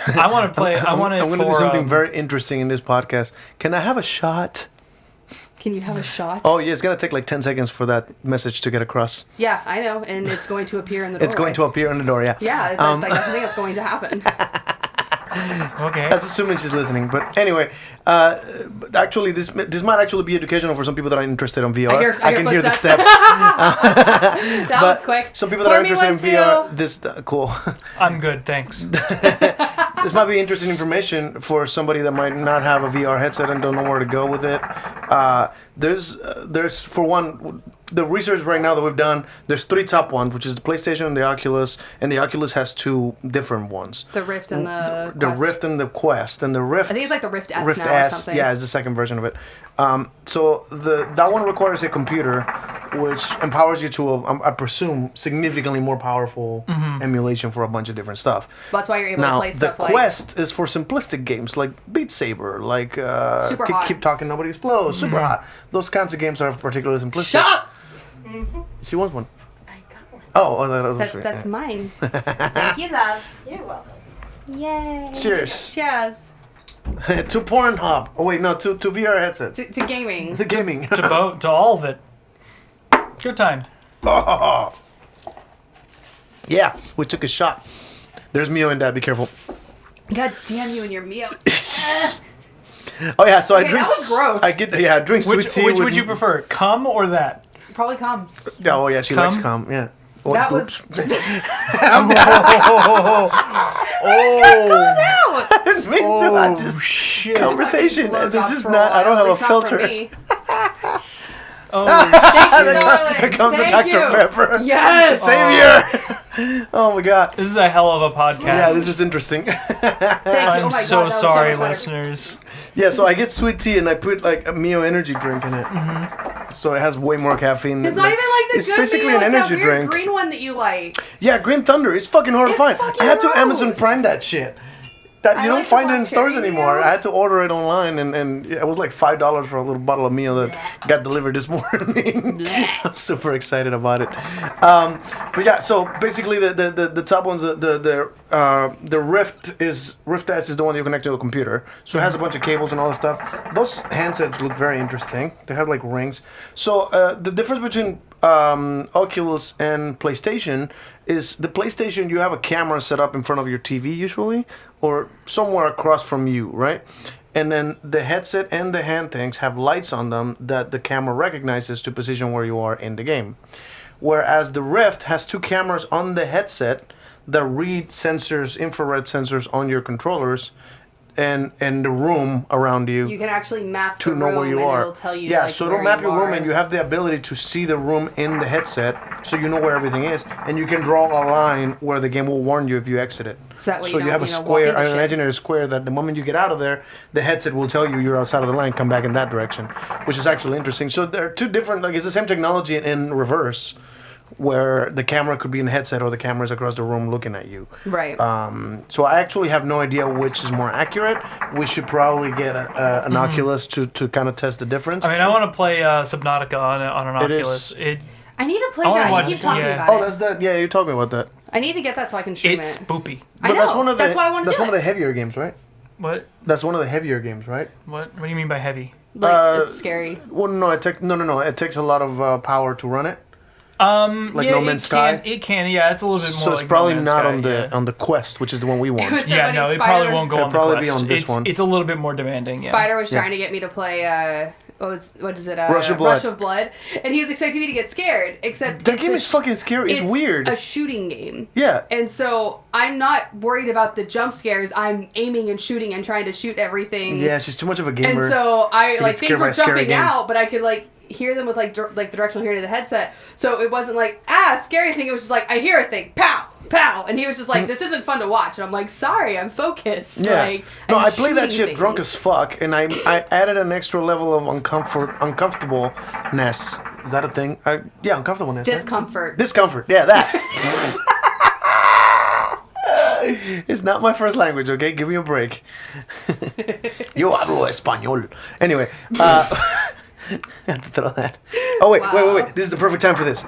I want to play. I want it I'm going to for, do something very interesting in this podcast. Can I have a shot? can you have a shot? Oh yeah, it's gonna take like 10 seconds for that message to get across. Yeah, I know, and it's going to appear in the doorway. It's going to appear on the door. Yeah. Yeah, like, that's the thing that's going to happen. Okay. That's assuming she's listening. But anyway, but actually, this might actually be educational for some people that are interested in VR. I can hear the footsteps. steps. That was quick. Some people that Pour are me interested in one, VR, too. this cool. I'm good, thanks. This might be interesting information for somebody that might not have a VR headset and don't know where to go with it. There's for one, the research right now that we've done. There's 3 top ones, which is the PlayStation and the Oculus has 2 different ones. The Rift and the The Quest. Rift and the Quest, and the Rift. I think it's like the Rift S Rift now or S, something. yeah, is the second version of it. So that one requires a computer, which empowers you to, I presume, significantly more powerful emulation for a bunch of different stuff. That's why you're able to Now play the stuff like Quest is for simplistic games like Beat Saber, like Super Hot. Keep Talking Nobody Explodes, Super Hot. Those kinds of games are particularly simplistic. shots. She wants one. I got one. Oh, that was That's yeah. mine. Thank you, love. You're welcome. Yay. Cheers. Cheers. To Pornhub. Oh wait, no, to VR headsets. To gaming. The gaming. To all of it. Good time. Yeah, we took a shot. There's Mio and Dad. Be careful. God damn you and your meal. Oh yeah, so I Okay, drink. that was gross. I drink sweet Which tea. would with, you prefer, cum or that? Probably come. Oh yeah, she likes Cum? cum. Yeah. Oh, That oops. was. Oh, I didn't mean to. I just shit. conversation. Blowjobs This is for a not. I don't while, have a at least not for filter. me. Oh, Thank you, darling. Here comes Thank a Dr. you. Pepper. Yes. Savior. Oh my god. this is a hell of a podcast. Yeah, this is interesting. Thank you. I'm Oh my so God, that was sorry, much better. listeners. Yeah, so I get sweet tea and I put like a Mio energy drink in it. So it has way more caffeine. It's not even like the It's good basically meal. an It's energy that weird drink. green one that you like. Yeah, Green Thunder is fucking horrifying. fucking I had to gross. Amazon Prime that shit. That you don't like to find it in watch stores it, anymore. yeah. I had to order it online, and it was like $5 for a little bottle of meal that got delivered this morning. I'm super excited about it. But yeah, so basically the top ones, the Rift S is the one you connect to a computer. So it has a bunch of cables and all that stuff. Those handsets look very interesting. They have like rings. So the difference between Oculus and PlayStation is the PlayStation, you have a camera set up in front of your TV usually, or somewhere across from you, right? And then the headset and the hand things have lights on them that the camera recognizes to position where you are in the game. Whereas the Rift has two cameras on the headset that read sensors, infrared sensors on your controllers and the room around you. You can actually map to the know room where you and are. it'll tell you. Yeah, like, so where it'll map you your room, are. and you have the ability to see the room in the headset, so you know where everything is, and you can draw a line where the game will warn you if you exit it. So that way So you you have a don't, walk square, into an shit. imaginary square that the moment you get out of there, the headset will tell you you're outside of the line, come back in that direction, which is actually interesting. So there are two different, like it's the same technology in reverse, where the camera could be in the headset or the camera is across the room looking at you. Right. So I actually have no idea which is more accurate. We should probably get an Oculus to kind of test the difference. I mean, I want to play Subnautica on an It Oculus. is. I need to play I wanna that. watch You keep it, talking yeah. about Oh, it. that's that. Yeah, you told me about that. I need to get that so I can stream It's it. spoopy. I But know. that's one of the. That's why I want to That's do one of the it. heavier games, right? What? That's one of the heavier games, right? What do you mean by heavy? Like, it's scary. Well, no, no. It takes a lot of power to run it. Like yeah, No Man's Sky? It can, yeah. It's a little bit more. So it's like probably No Man's not Sky, on the yeah. on the Quest, which is the one we It was want. so Yeah, funny. no, it Spider, probably won't go It'll on the probably Quest. be on this it's, one. It's a little bit more demanding. Yeah. Spider was trying to get me to play. What is it? Rush of Blood. And he was expecting me to get scared. Except That it's game a is fucking scary. It's weird. A shooting game. Yeah. And so I'm not worried about the jump scares. I'm aiming and shooting and trying to shoot everything. Yeah, she's too much of a gamer. And so I to like get things scared by were a scary jumping game. out, but I could like hear them with like the directional hearing of the headset. So it wasn't like scary thing. It was just like I hear a thing, pow, pow, and he was just like, "This isn't fun to watch." And I'm like, "Sorry, I'm focused." Yeah. Like, No, I'm I play that shooting shit drunk things. as fuck, and I added an extra level of uncomfortableness. Is that a thing? Yeah, uncomfortableness. right? Discomfort. Discomfort. Yeah, that. It's not my first language, okay? Give me a break. Yo hablo español. Anyway, I have to throw that. Oh, wait. Wow. This is the perfect time for this.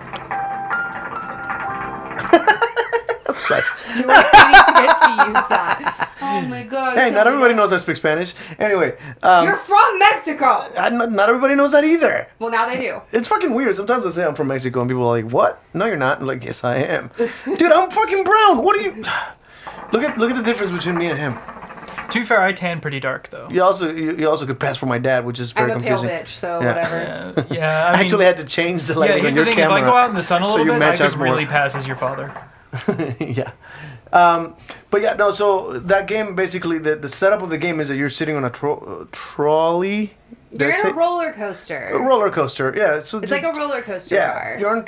Upset. You were waiting to get to use that. Oh my god. Hey, not everybody knows I speak Spanish. Anyway, You're from Mexico. not everybody knows that either. Well, now they do. It's fucking weird. Sometimes I say I'm from Mexico and people are like, "What? No, you're not." I'm like, "Yes, I am." Dude, I'm fucking brown. What are you? Look at the difference between me and him. To be fair, I tan pretty dark though. You also could pass for my dad, which is very I'm a pale confusing. bitch, so Yeah. whatever. Yeah, I I mean, actually had to change the lighting yeah. Here's on the your thing: camera. if I go out in the sun a so little you bit, I match us could more. really pass as your father. Yeah. But yeah, no. So that game, basically, the setup of the game is that you're sitting on a trolley. Did You're I in say- a roller coaster. A roller coaster. Yeah. So It's like a roller coaster Yeah, car. you're on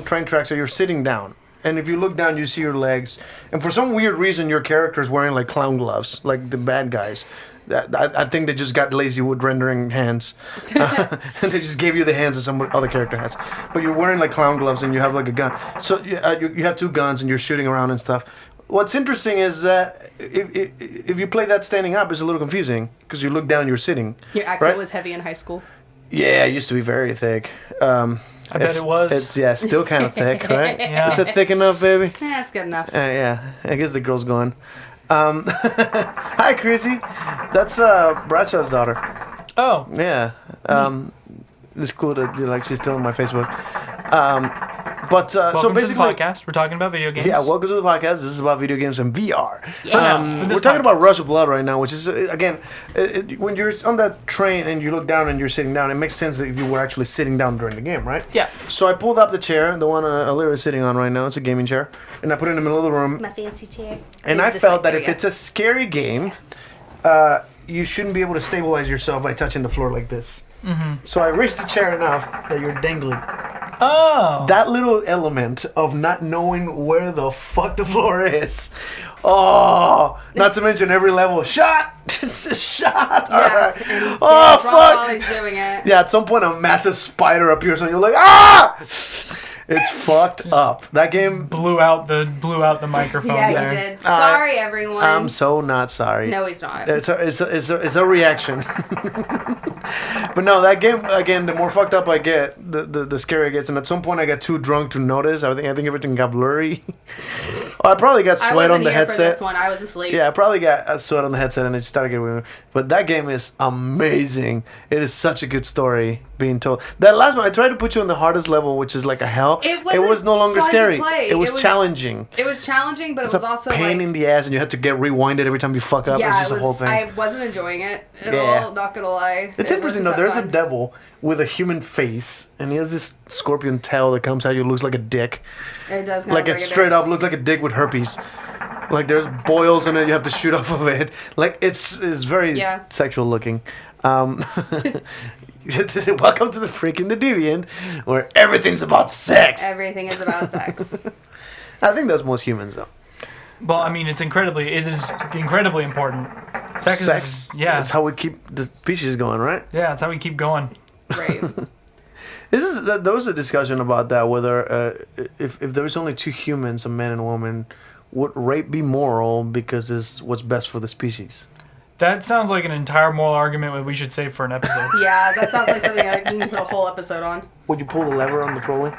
train tracks, so you're sitting down. And if you look down, you see your legs. And for some weird reason, your character is wearing like clown gloves, like the bad guys. I think they just got lazy with rendering hands. And they just gave you the hands that some other character has. But you're wearing like clown gloves and you have like a gun. So you have two guns and you're shooting around and stuff. What's interesting is that if you play that standing up, it's a little confusing because you look down, you're sitting. Your accent right? was heavy in high school. Yeah, it used to be very thick. I bet it was. It's still kind of thick, right? Yeah. Is it thick enough, baby? That's good enough. Yeah, I guess the girl's gone. Hi, Chrissy. That's Bradshaw's daughter. Oh, Yeah. It's cool that she's still on my Facebook. But welcome so to the basically, podcast. We're talking about video games. yeah, welcome to the podcast. This is about video games and VR. For this We're talking podcast. about Rush of Blood right now, which is, again, when you're on that train and you look down and you're sitting down, it makes sense that if you were actually sitting down during the game, right? Yeah. So I pulled up the chair, the one Alira is sitting on right now. It's a gaming chair. And I put it in the middle of the room. My fancy chair. And Maybe I this felt way, that there if we it's a scary game, you shouldn't be able to stabilize yourself by touching the floor like this. So I raised the chair enough that you're dangling. Oh. That little element of not knowing where the fuck the floor is. Oh, not to mention every level. Shot! Just a shot! Yeah, Alright. and he's Oh, dead while fuck! he's doing it. Yeah, at some point a massive spider appears and you're like, ah! It's fucked up. That game blew out the microphone. Yeah, there. you did. Sorry, everyone. I'm so not sorry. No, he's not. It's a reaction. But no, that game again. The more fucked up I get, the scarier it gets. And at some point, I got too drunk to notice. I think everything got blurry. I probably got sweat on the headset. For this one. I was asleep. Yeah, I probably got sweat on the headset, and it started getting weird. But that game is amazing. It is such a good story being told. That last one, I tried to put you on the hardest level, which is like a hell. It was no longer fun to scary. play. It was challenging. It was challenging, but it was also pain in the ass, and you had to get rewinded every time you fuck up. Yeah, it's just a whole thing. I wasn't enjoying it at all. Not gonna lie. It's interesting though. There's a devil with a human face, and he has this scorpion tail that comes out. You looks like a dick. It does. Like it straight up looks like a dick with herpes. Like there's boils in it. You have to shoot off of it. Like it's very sexual looking. Welcome to the freaking The Deviant, where everything's about sex. Everything is about sex. I think that's most humans though. Well, I mean, it is incredibly important. Sex is, yeah. That's how we keep the species going, right? Yeah, that's how we keep going. Right. There was a discussion about that, whether if there was only two humans, a man and a woman, would rape be moral because it's what's best for the species? That sounds like an entire moral argument that we should save for an episode. Yeah, that sounds like something I can put a whole episode on. Would you pull the lever on the trolley?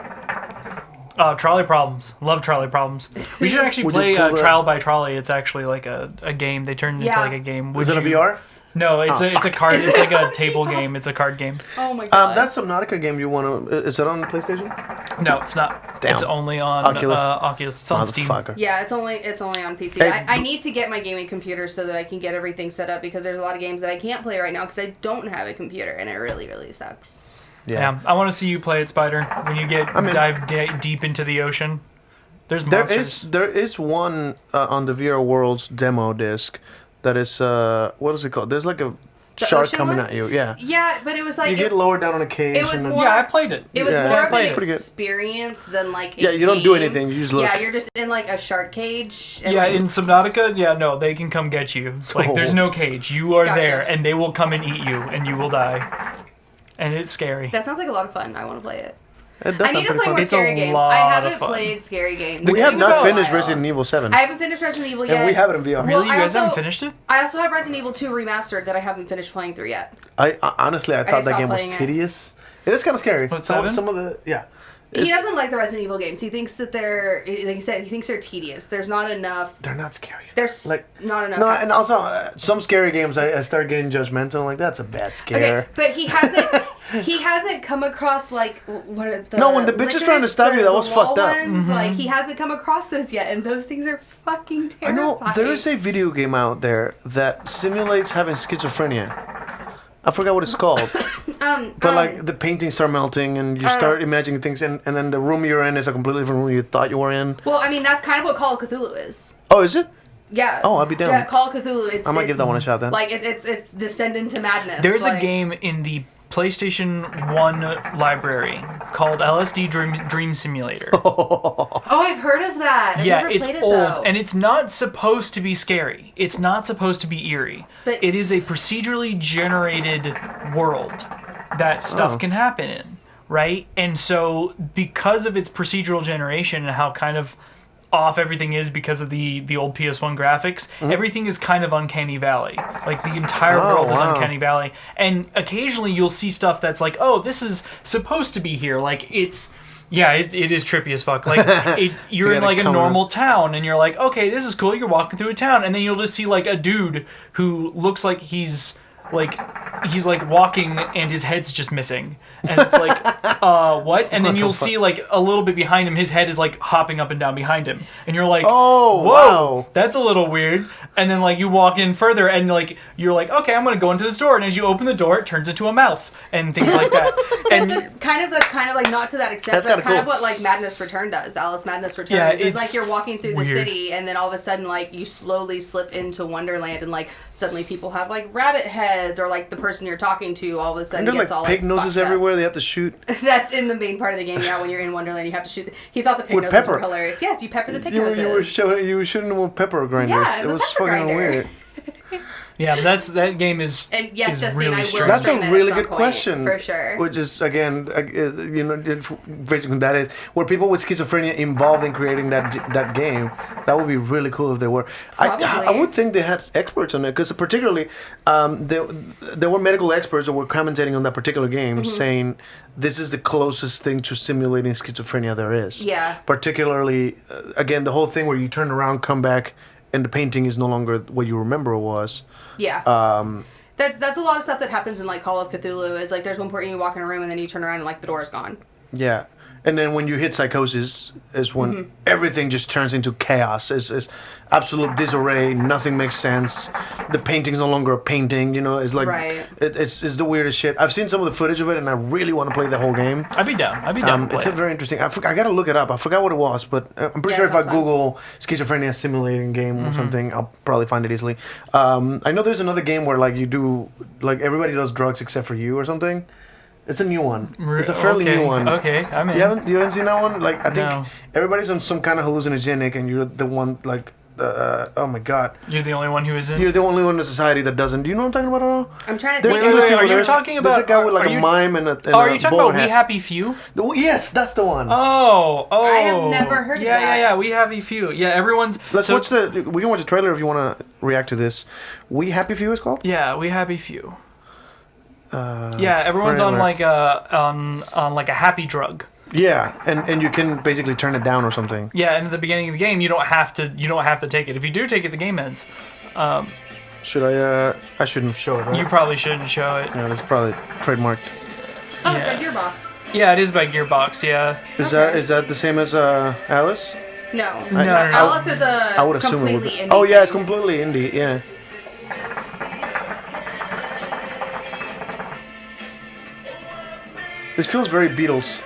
Trolley problems. Love trolley problems. We should actually play Trial by Trolley. It's actually like a game. They turned it into like a game. Is it a VR? No, it's a card. It's like a table game. It's a card game. Oh my god. That Subnautica game you want to... Is it on the PlayStation? No, it's not. Damn. It's only on Oculus. Oculus. It's on Steam. Yeah, it's only on PC. Hey. I need to get my gaming computer so that I can get everything set up because there's a lot of games that I can't play right now because I don't have a computer and it really, really sucks. Yeah, I want to see you play it, Spider. When you dive deep into the ocean, there's monsters. There is one on the VR World's demo disc that is what is it called? There's like a shark coming at you. Yeah. Yeah, but it was like you get lowered down on a cage. It was more, I played it. It was more of an pretty good. experience than like. You don't do anything. You just look. Yeah, you're just in like a shark cage. And in Subnautica, no, they can come get you. Like there's no cage. You are there, and they will come and eat you, and you will die. And it's scary. That sounds like a lot of fun. I want to play it. It does I need to play more It's scary a games. lot I of haven't fun. played scary games. We have in not a finished while. Resident Evil 7. I haven't finished Resident Evil yet. And we have it in VR. Really? You I guys also- haven't finished it? I also have Resident Evil 2 Remastered that I haven't finished playing through yet. I honestly thought that stopped game was playing it. tedious. It is kind of scary. What, some 7? of the He doesn't like the Resident Evil games. He thinks that they're, like you said, he thinks they're tedious. There's not enough. They're not scary. There's not enough. No, and also some scary games I start getting judgmental. Like that's a bad scare. Okay, but he hasn't. He hasn't come across like what are the. No, when the bitch is trying to stab you, that was fucked up. Ones, Like he hasn't come across those yet, and those things are fucking I terrifying. know there is a video game out there that simulates having schizophrenia. I forgot what it's called. But like the paintings start melting and you start imagining things, and then the room you're in is a completely different room you thought you were in. Well, I mean that's kind of what Call of Cthulhu is. Oh, is it? Yeah. Oh, I'd be down. Yeah, Call of Cthulhu. I might give that one a shot then. Like it's descend into madness. There's like, a game in the PlayStation 1 library called LSD Dream Simulator. Oh, I've heard of that. I've never it's played it, old, though. and it's not supposed to be scary. It's not supposed to be eerie. But it is a procedurally generated world that stuff can happen in, right? And so because of its procedural generation and how kind of off everything is because of the old PS1 graphics, everything is kind of Uncanny Valley. Like the entire world is Uncanny Valley. And occasionally you'll see stuff that's like, oh, this is supposed to be here. Like it's... Yeah, it is trippy as fuck. Like you're in like a normal town, and you're like, okay, this is cool. You're walking through a town, and then you'll just see like a dude who looks like he's walking, and his head's just missing, and it's like, what? And then you'll see like a little bit behind him, his head is like hopping up and down behind him, and you're like, oh, whoa, wow, that's a little weird. And then like you walk in further, and like you're like, okay, I'm gonna go into this door, and as you open the door, it turns into a mouth and things like that. And that's kind of like not to that extent. That's kind of what like Madness Return does. Alice Madness Returns. Yeah, it's like you're walking through weird. the city, and then all of a sudden like you slowly slip into Wonderland, and like suddenly people have like rabbit heads, or like the person you're talking to all of a sudden and gets like all pig like noses fucked up. everywhere. They have to shoot. That's in the main part of the game. Yeah, when you're in Wonderland, you have to shoot. He thought the pig With noses pepper. were hilarious. Yes, you pepper the pig You noses. were shooting them with pepper grinders. Yeah, it the was pepper fucking grinder. weird. Yeah, but that game is And yes, is Justine, really I will strange. That's stream a it really at some good point, question. for sure. Which is, again, basically that is, were people with schizophrenia involved in creating that game? That would be really cool if they were. I Probably. would think they had experts on it, because particularly, there were medical experts that were commentating on that particular game, saying this is the closest thing to simulating schizophrenia there is. Yeah. Particularly, again, the whole thing where you turn around, come back, and the painting is no longer what you remember it was. Yeah. That's a lot of stuff that happens in like Call of Cthulhu. Is like there's one point you walk in a room and then you turn around and like the door is gone. Yeah. And then when you hit psychosis is when everything just turns into chaos. It's absolute disarray. Nothing makes sense. The painting's no longer a painting. You know, it's like Right. it's the weirdest shit. I've seen some of the footage of it, and I really want to play the whole game. I'd be down. I'd be down. to It's play a it. very interesting. I gotta look it up. I forgot what it was, but I'm pretty Yeah, sure if I sounds fun. Google schizophrenia simulating game or something, I'll probably find it easily. I know there's another game where like you do like everybody does drugs except for you or something. It's a new one. It's a fairly Okay, new one. Okay, I'm in. You haven't seen that one? Like I think No. everybody's on some kind of hallucinogenic, and you're the one like. Oh my God! You're the only one who is in. You're the only one in society that doesn't. Do you know what I'm talking about at all? I'm trying to There think. are English wait, people. are you There's talking there's a about- guy with like are a you- mime and a Oh, are you talking bowler about We hat. Happy Few? Yes, that's the one. Oh. I have never heard of yeah, that. Yeah, We Happy Few. Yeah, everyone's. Let's so- watch we can watch the trailer if you want to react to this. We Happy Few is called? Yeah, We Happy Few. Yeah, everyone's trailer. on like a happy drug. Yeah, and you can basically turn it down or something. Yeah, and at the beginning of the game, you don't have to take it. If you do take it, the game ends. Should I? I shouldn't show it, right? You probably shouldn't show it. Yeah, that's probably trademarked. Oh, Yeah. it's by Gearbox. Yeah, it is by Gearbox. Yeah. Is that the same as Alice? No. No. Alice is I would assume it would. completely Be. indie Oh yeah, it's thing. completely indie. Yeah. This feels very Beatles.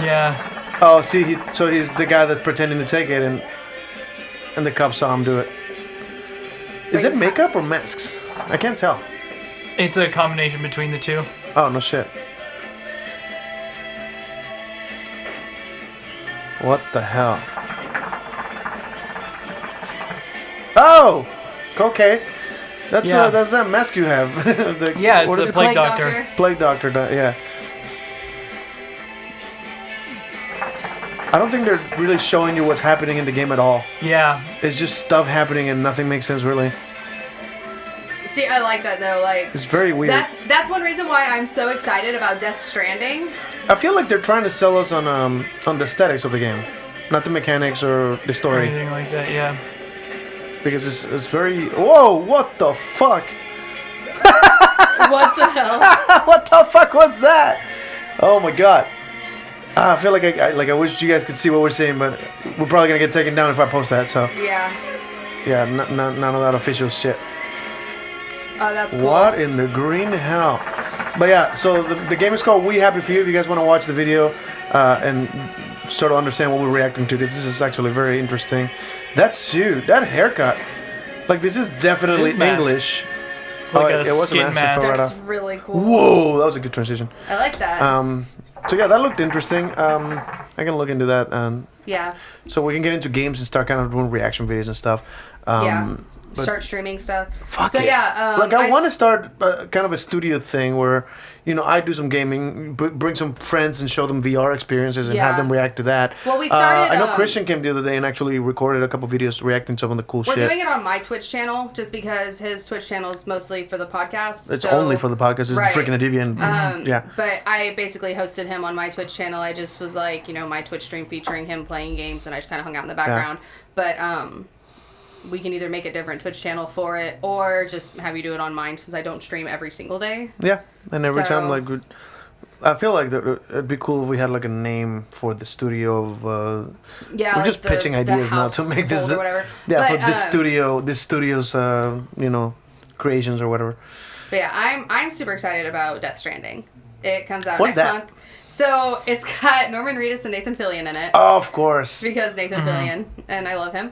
Yeah. Oh, see, he's the guy that's pretending to take it, and the cops saw him do it. Is it makeup or masks? I can't tell. It's a combination between the two. Oh, no shit. What the hell? Oh! Okay. That's Yeah. that's that mask you have. Yeah, it's what is the it Plague called? Doctor. Plague Doctor, yeah. I don't think they're really showing you what's happening in the game at all. Yeah. It's just stuff happening and nothing makes sense really. See, I like that though. Like It's very weird. that's one reason why I'm so excited about Death Stranding. I feel like they're trying to sell us on the aesthetics of the game, not the mechanics or the Or story. anything like that. Yeah. Because it's very. Whoa! What the fuck? What the hell? What the fuck was that? Oh my god! I feel like I wish you guys could see what we're saying, but we're probably gonna get taken down if I post that. So Yeah. yeah, none of that official shit. Oh, that's cool. What in the green hell? But yeah, so the game is called We Happy Few. If you guys want to watch the video and sort of understand what we're reacting to, this is actually very interesting. That suit, that haircut, like this is definitely It is masked. English. It's like a it was skin mask. mask. Right That's off. really cool. Whoa, that was a good transition. I like that. So yeah, that looked interesting. I can look into that. Yeah. So we can get into games and start kind of doing reaction videos and stuff. Yeah. but- Start streaming stuff. Fuck so it. yeah, like I want to s- start kind of a studio thing where, you know, I do some gaming, bring some friends and show them VR experiences and have Yeah. them react to that. Well, we started, I know um, Christian came the other day and actually recorded a couple videos reacting to some of the cool We're shit. doing it on my Twitch channel just because his Twitch channel is mostly for the podcast. It's so- only for the podcast. It's Right. the freaking Deviant. Yeah. But I basically hosted him on my Twitch channel. I just was like, you know, my Twitch stream featuring him playing games, and I just kind of hung out in the background. But we can either make a different Twitch channel for it, or just have you do it on mine since I don't stream every single day. Yeah. And every time, So- like, I feel like it'd be cool if we had like a name for the studio of. Yeah, We're like just pitching the ideas now to make this. household or whatever. Yeah, But, for this studio's, you know, creations or whatever. But yeah, I'm super excited about Death Stranding. It comes out What's next that? month. So it's got Norman Reedus and Nathan Fillion in it. Of course. Because Nathan Fillion, and I love him.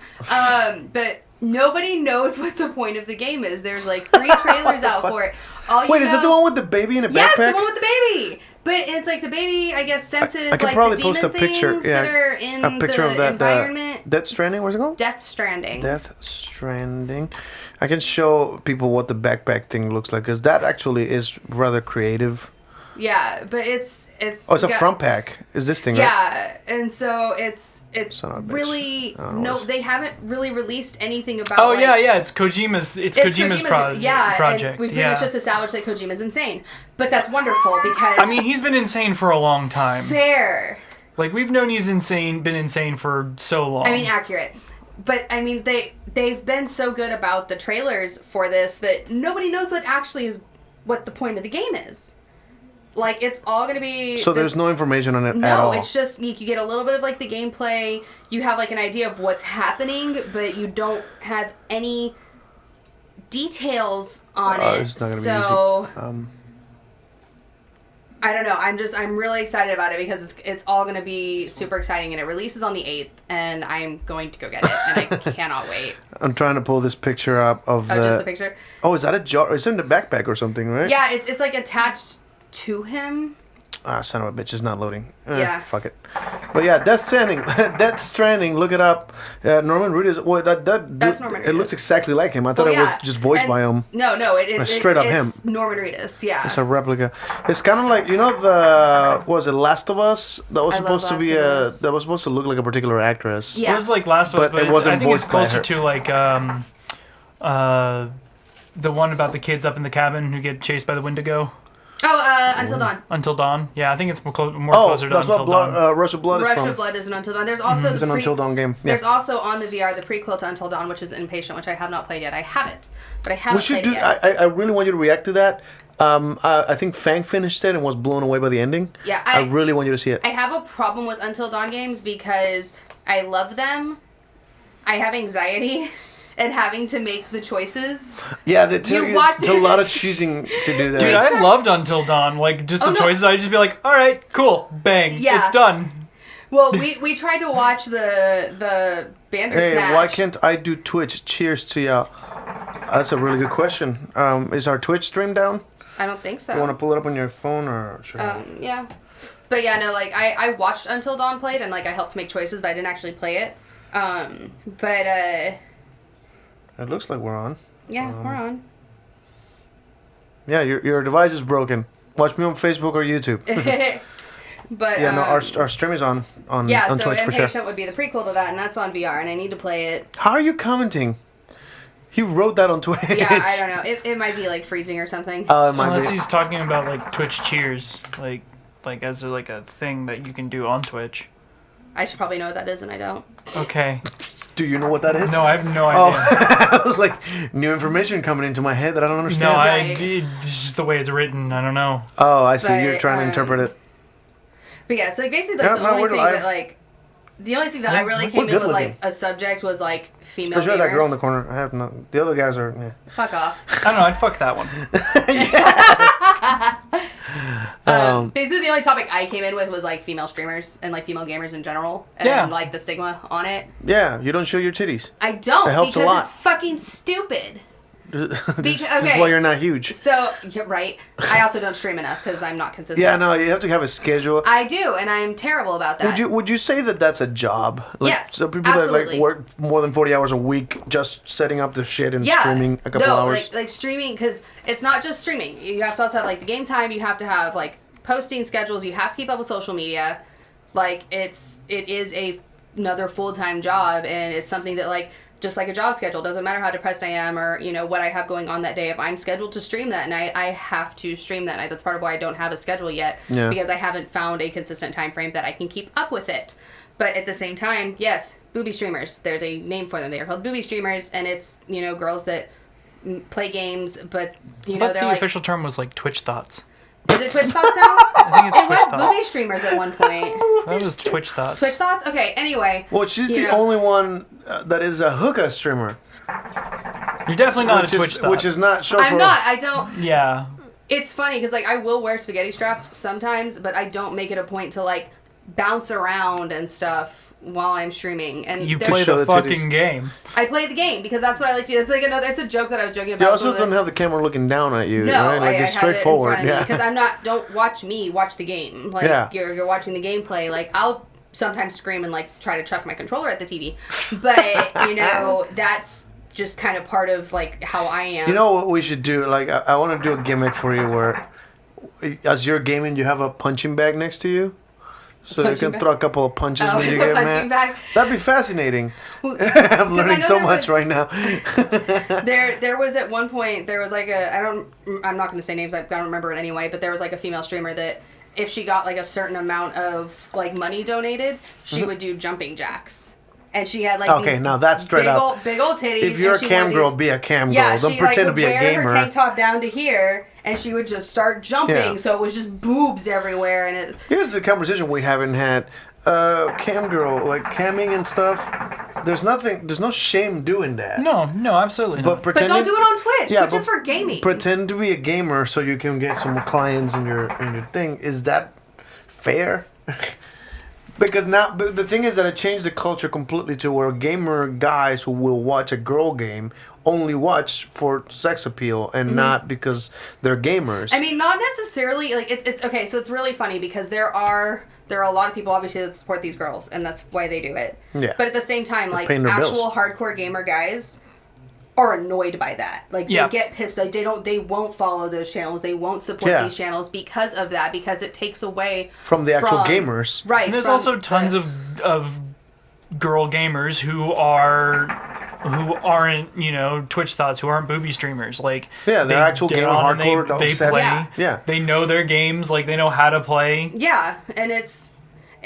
But nobody knows what the point of the game is. There's like 3 trailers out for it. All you Wait, is that the know- one with the baby in a Yes, backpack? the one with the baby. But it's like the baby, I guess, senses I can like probably the post demon a picture. things Yeah, that are in a picture the of that environment. Death Stranding. What's it called? Death Stranding. Death Stranding. I can show people what the backpack thing looks like because that actually is rather creative. Yeah, but it's. Oh, it's a front pack. Is this thing? Yeah, right? and so it's Son of a bitch. really they haven't really released anything about. Oh like, yeah, it's Kojima's. It's Kojima's project. And we pretty much just established that Kojima's insane, but that's wonderful because I mean, he's been insane for a long time. fair. Like we've known he's been insane for so long. I mean, accurate. But I mean, they've been so good about the trailers for this that nobody knows what the point of the game is. Like, it's all going to be... So there's no information on it at all? No, it's just, you get a little bit of, like, the gameplay. You have, like, an idea of what's happening, but you don't have any details on it. It's not going to so, be easy. I don't know. I'm really excited about it because it's all going to be super exciting, and it releases on the 8th, and I'm going to go get it, and I cannot wait. I'm trying to pull this picture up of just the picture? Oh, is that a jar? It's in the backpack or something, right? Yeah, it's like, attached to him. Ah, son of a bitch, it's not loading. Yeah. Fuck it. But yeah, Death Stranding, look it up. Norman Reedus, well, That's Norman it looks Reedus. exactly like him. I thought it was just voiced by him. No, it's straight up him. It's Norman Reedus, yeah. It's a replica. It's kind of like, what was it, Last of Us? That was supposed to be that was supposed to look like a particular actress. Yeah. It was like Last of Us, But it wasn't I think it's voiced by closer her. to like the one about the kids up in the cabin who get chased by the Wendigo. Oh, Until Dawn. Until Dawn. Yeah, I think it's more Oh, closer to that's Until what Dawn. Rush of Blood is Rush from. of Blood is an Until Dawn. There's also It's an Until Dawn game. Yeah. There's also on the VR the prequel to Until Dawn, which is Impatient, which I have not played yet. I haven't, but I haven't We should played do. it yet. I really want you to react to that. I think Fang finished it and was blown away by the ending. Yeah, I really want you to see it. I have a problem with Until Dawn games because I love them. I have anxiety and having to make the choices. Yeah, it's a lot of choosing to do that. Dude, I loved Until Dawn. Like, just the choices, I'd just be like, alright, cool, bang, Yeah. it's done. Well, we tried to watch the Bandersnatch. Hey, why can't I do Twitch? Cheers to ya. That's a really good question. Is our Twitch stream down? I don't think so. You want to pull it up on your phone or sure? Yeah. But yeah, no, like, I watched Until Dawn played and, like, I helped make choices, but I didn't actually play it. It looks like we're on. Yeah, we're on. Yeah, your device is broken. Watch me on Facebook or YouTube. But Yeah, no, our stream is on so Twitch for sure. Impatient would be the prequel to that, and that's on VR, and I need to play it. How are you commenting? He wrote that on Twitch. Yeah, I don't know. It might be like freezing or something. It might Unless be. he's talking about, like, Twitch cheers. Like as a thing that you can do on Twitch. I should probably know what that is, and I don't. Okay. Do you know what that is? No, I have no Oh, idea. I was like, new information coming into my head that I don't No, understand. it's just the way it's written. I don't know. Oh, I see. But, You're trying to interpret it. But yeah, so basically, Yeah, like, no, we're live. the only thing that I really We're came in good with, looking. like, a subject was, like, female Especially that girl in gamers. the corner. I have no. The other guys are. Yeah. Fuck off. I don't know, I'd fuck that one. Basically, the only topic I came in with was, like, female streamers and, like, female gamers in general. And, Yeah. like, the stigma on it. Yeah, you don't show your titties. I don't, It helps a because lot. it's fucking stupid. This is okay. why you're not huge. So, yeah, right. I also don't stream enough because I'm not consistent. Yeah, no, you have to have a schedule. I do, and I'm terrible about that. Would you say that that's a job? Like, Yes, so people that like absolutely. work more than 40 hours a week just setting up the shit and Yeah. streaming a couple hours. like streaming, because it's not just streaming. You have to also have, like, the game time. You have to have, like, posting schedules. You have to keep up with social media. Like, it is another full-time job, and it's something that, like, just like a job schedule, doesn't matter how depressed I am or, you know, what I have going on that day. If I'm scheduled to stream that night, I have to stream that night. That's part of why I don't have a schedule yet, because I haven't found a consistent time frame that I can keep up with it. But at the same time, yes, booby streamers. There's a name for them. They are called booby streamers, and it's, you know, girls that play games, but, you know, But they're the like... official term was like Twitch thoughts. Is it Twitch Thoughts now? I think it's It Twitch was thoughts. booby streamers at one point. That was Twitch thoughts. Twitch Thoughts? Okay, anyway. Well, she's you the know. only one that is a hookah streamer. You're definitely not which a Twitch is, thought. which is not short for... I'm not. I don't... Yeah. It's funny because, like, I will wear spaghetti straps sometimes, but I don't make it a point to, like, bounce around and stuff while I'm streaming. And You there's- play show the the titties. fucking game. I play the game because that's what I like to do. It's like it's a joke that I was joking about. You also don't have the camera looking down at you, No, right? Like it's straightforward. Yeah. Because don't watch me, watch the game. Like Yeah. you're watching the gameplay. Like I'll sometimes scream and like try to chuck my controller at the TV, but you know that's just kind of part of like how I am. You know what we should do? Like I want to do a gimmick for you where, as you're gaming, you have a punching bag next to you. So you can throw a couple of punches when you get punching mad. bag. That'd be fascinating. I'm learning so much right now. There was at one point there was like I'm not going to say names. I don't remember it anyway. But there was like a female streamer that if she got like a certain amount of like money donated, she would do jumping jacks. And she had like Okay, these now that's straight up. big old titties. If you're a and she cam wore girl, these- be a cam Yeah, girl. Don't she pretend like, to be a would wear gamer. her tank top down to here, and she would just start jumping. Yeah. So it was just boobs everywhere, and it. Here's the conversation we haven't had. Cam girl, like camming and stuff. There's no shame doing that. No, absolutely But not. But pretending, don't do it on Twitch. Yeah, Twitch is but for gaming. Pretend to be a gamer so you can get some clients in your thing. Is that fair? Because now, but the thing is that it changed the culture completely to where gamer guys who will watch a girl game only watch for sex appeal and not because they're gamers. I mean, not necessarily. Like it's okay. So it's really funny because there are a lot of people obviously that support these girls, and that's why they do it. Yeah. But at the same time, like paying their actual bills. hardcore gamer guys are annoyed by that. Like Yeah. they get pissed. Like they won't follow those channels. They won't support Yeah. these channels because of that. Because it takes away from the actual gamers. Right. And there's from also tons the- of girl gamers who aren't, you know, Twitch thoughts, who aren't booby streamers. Like Yeah, they're actual get gamer, on and hardcore, they obsessed. play. Yeah. They know their games, like they know how to play. Yeah, and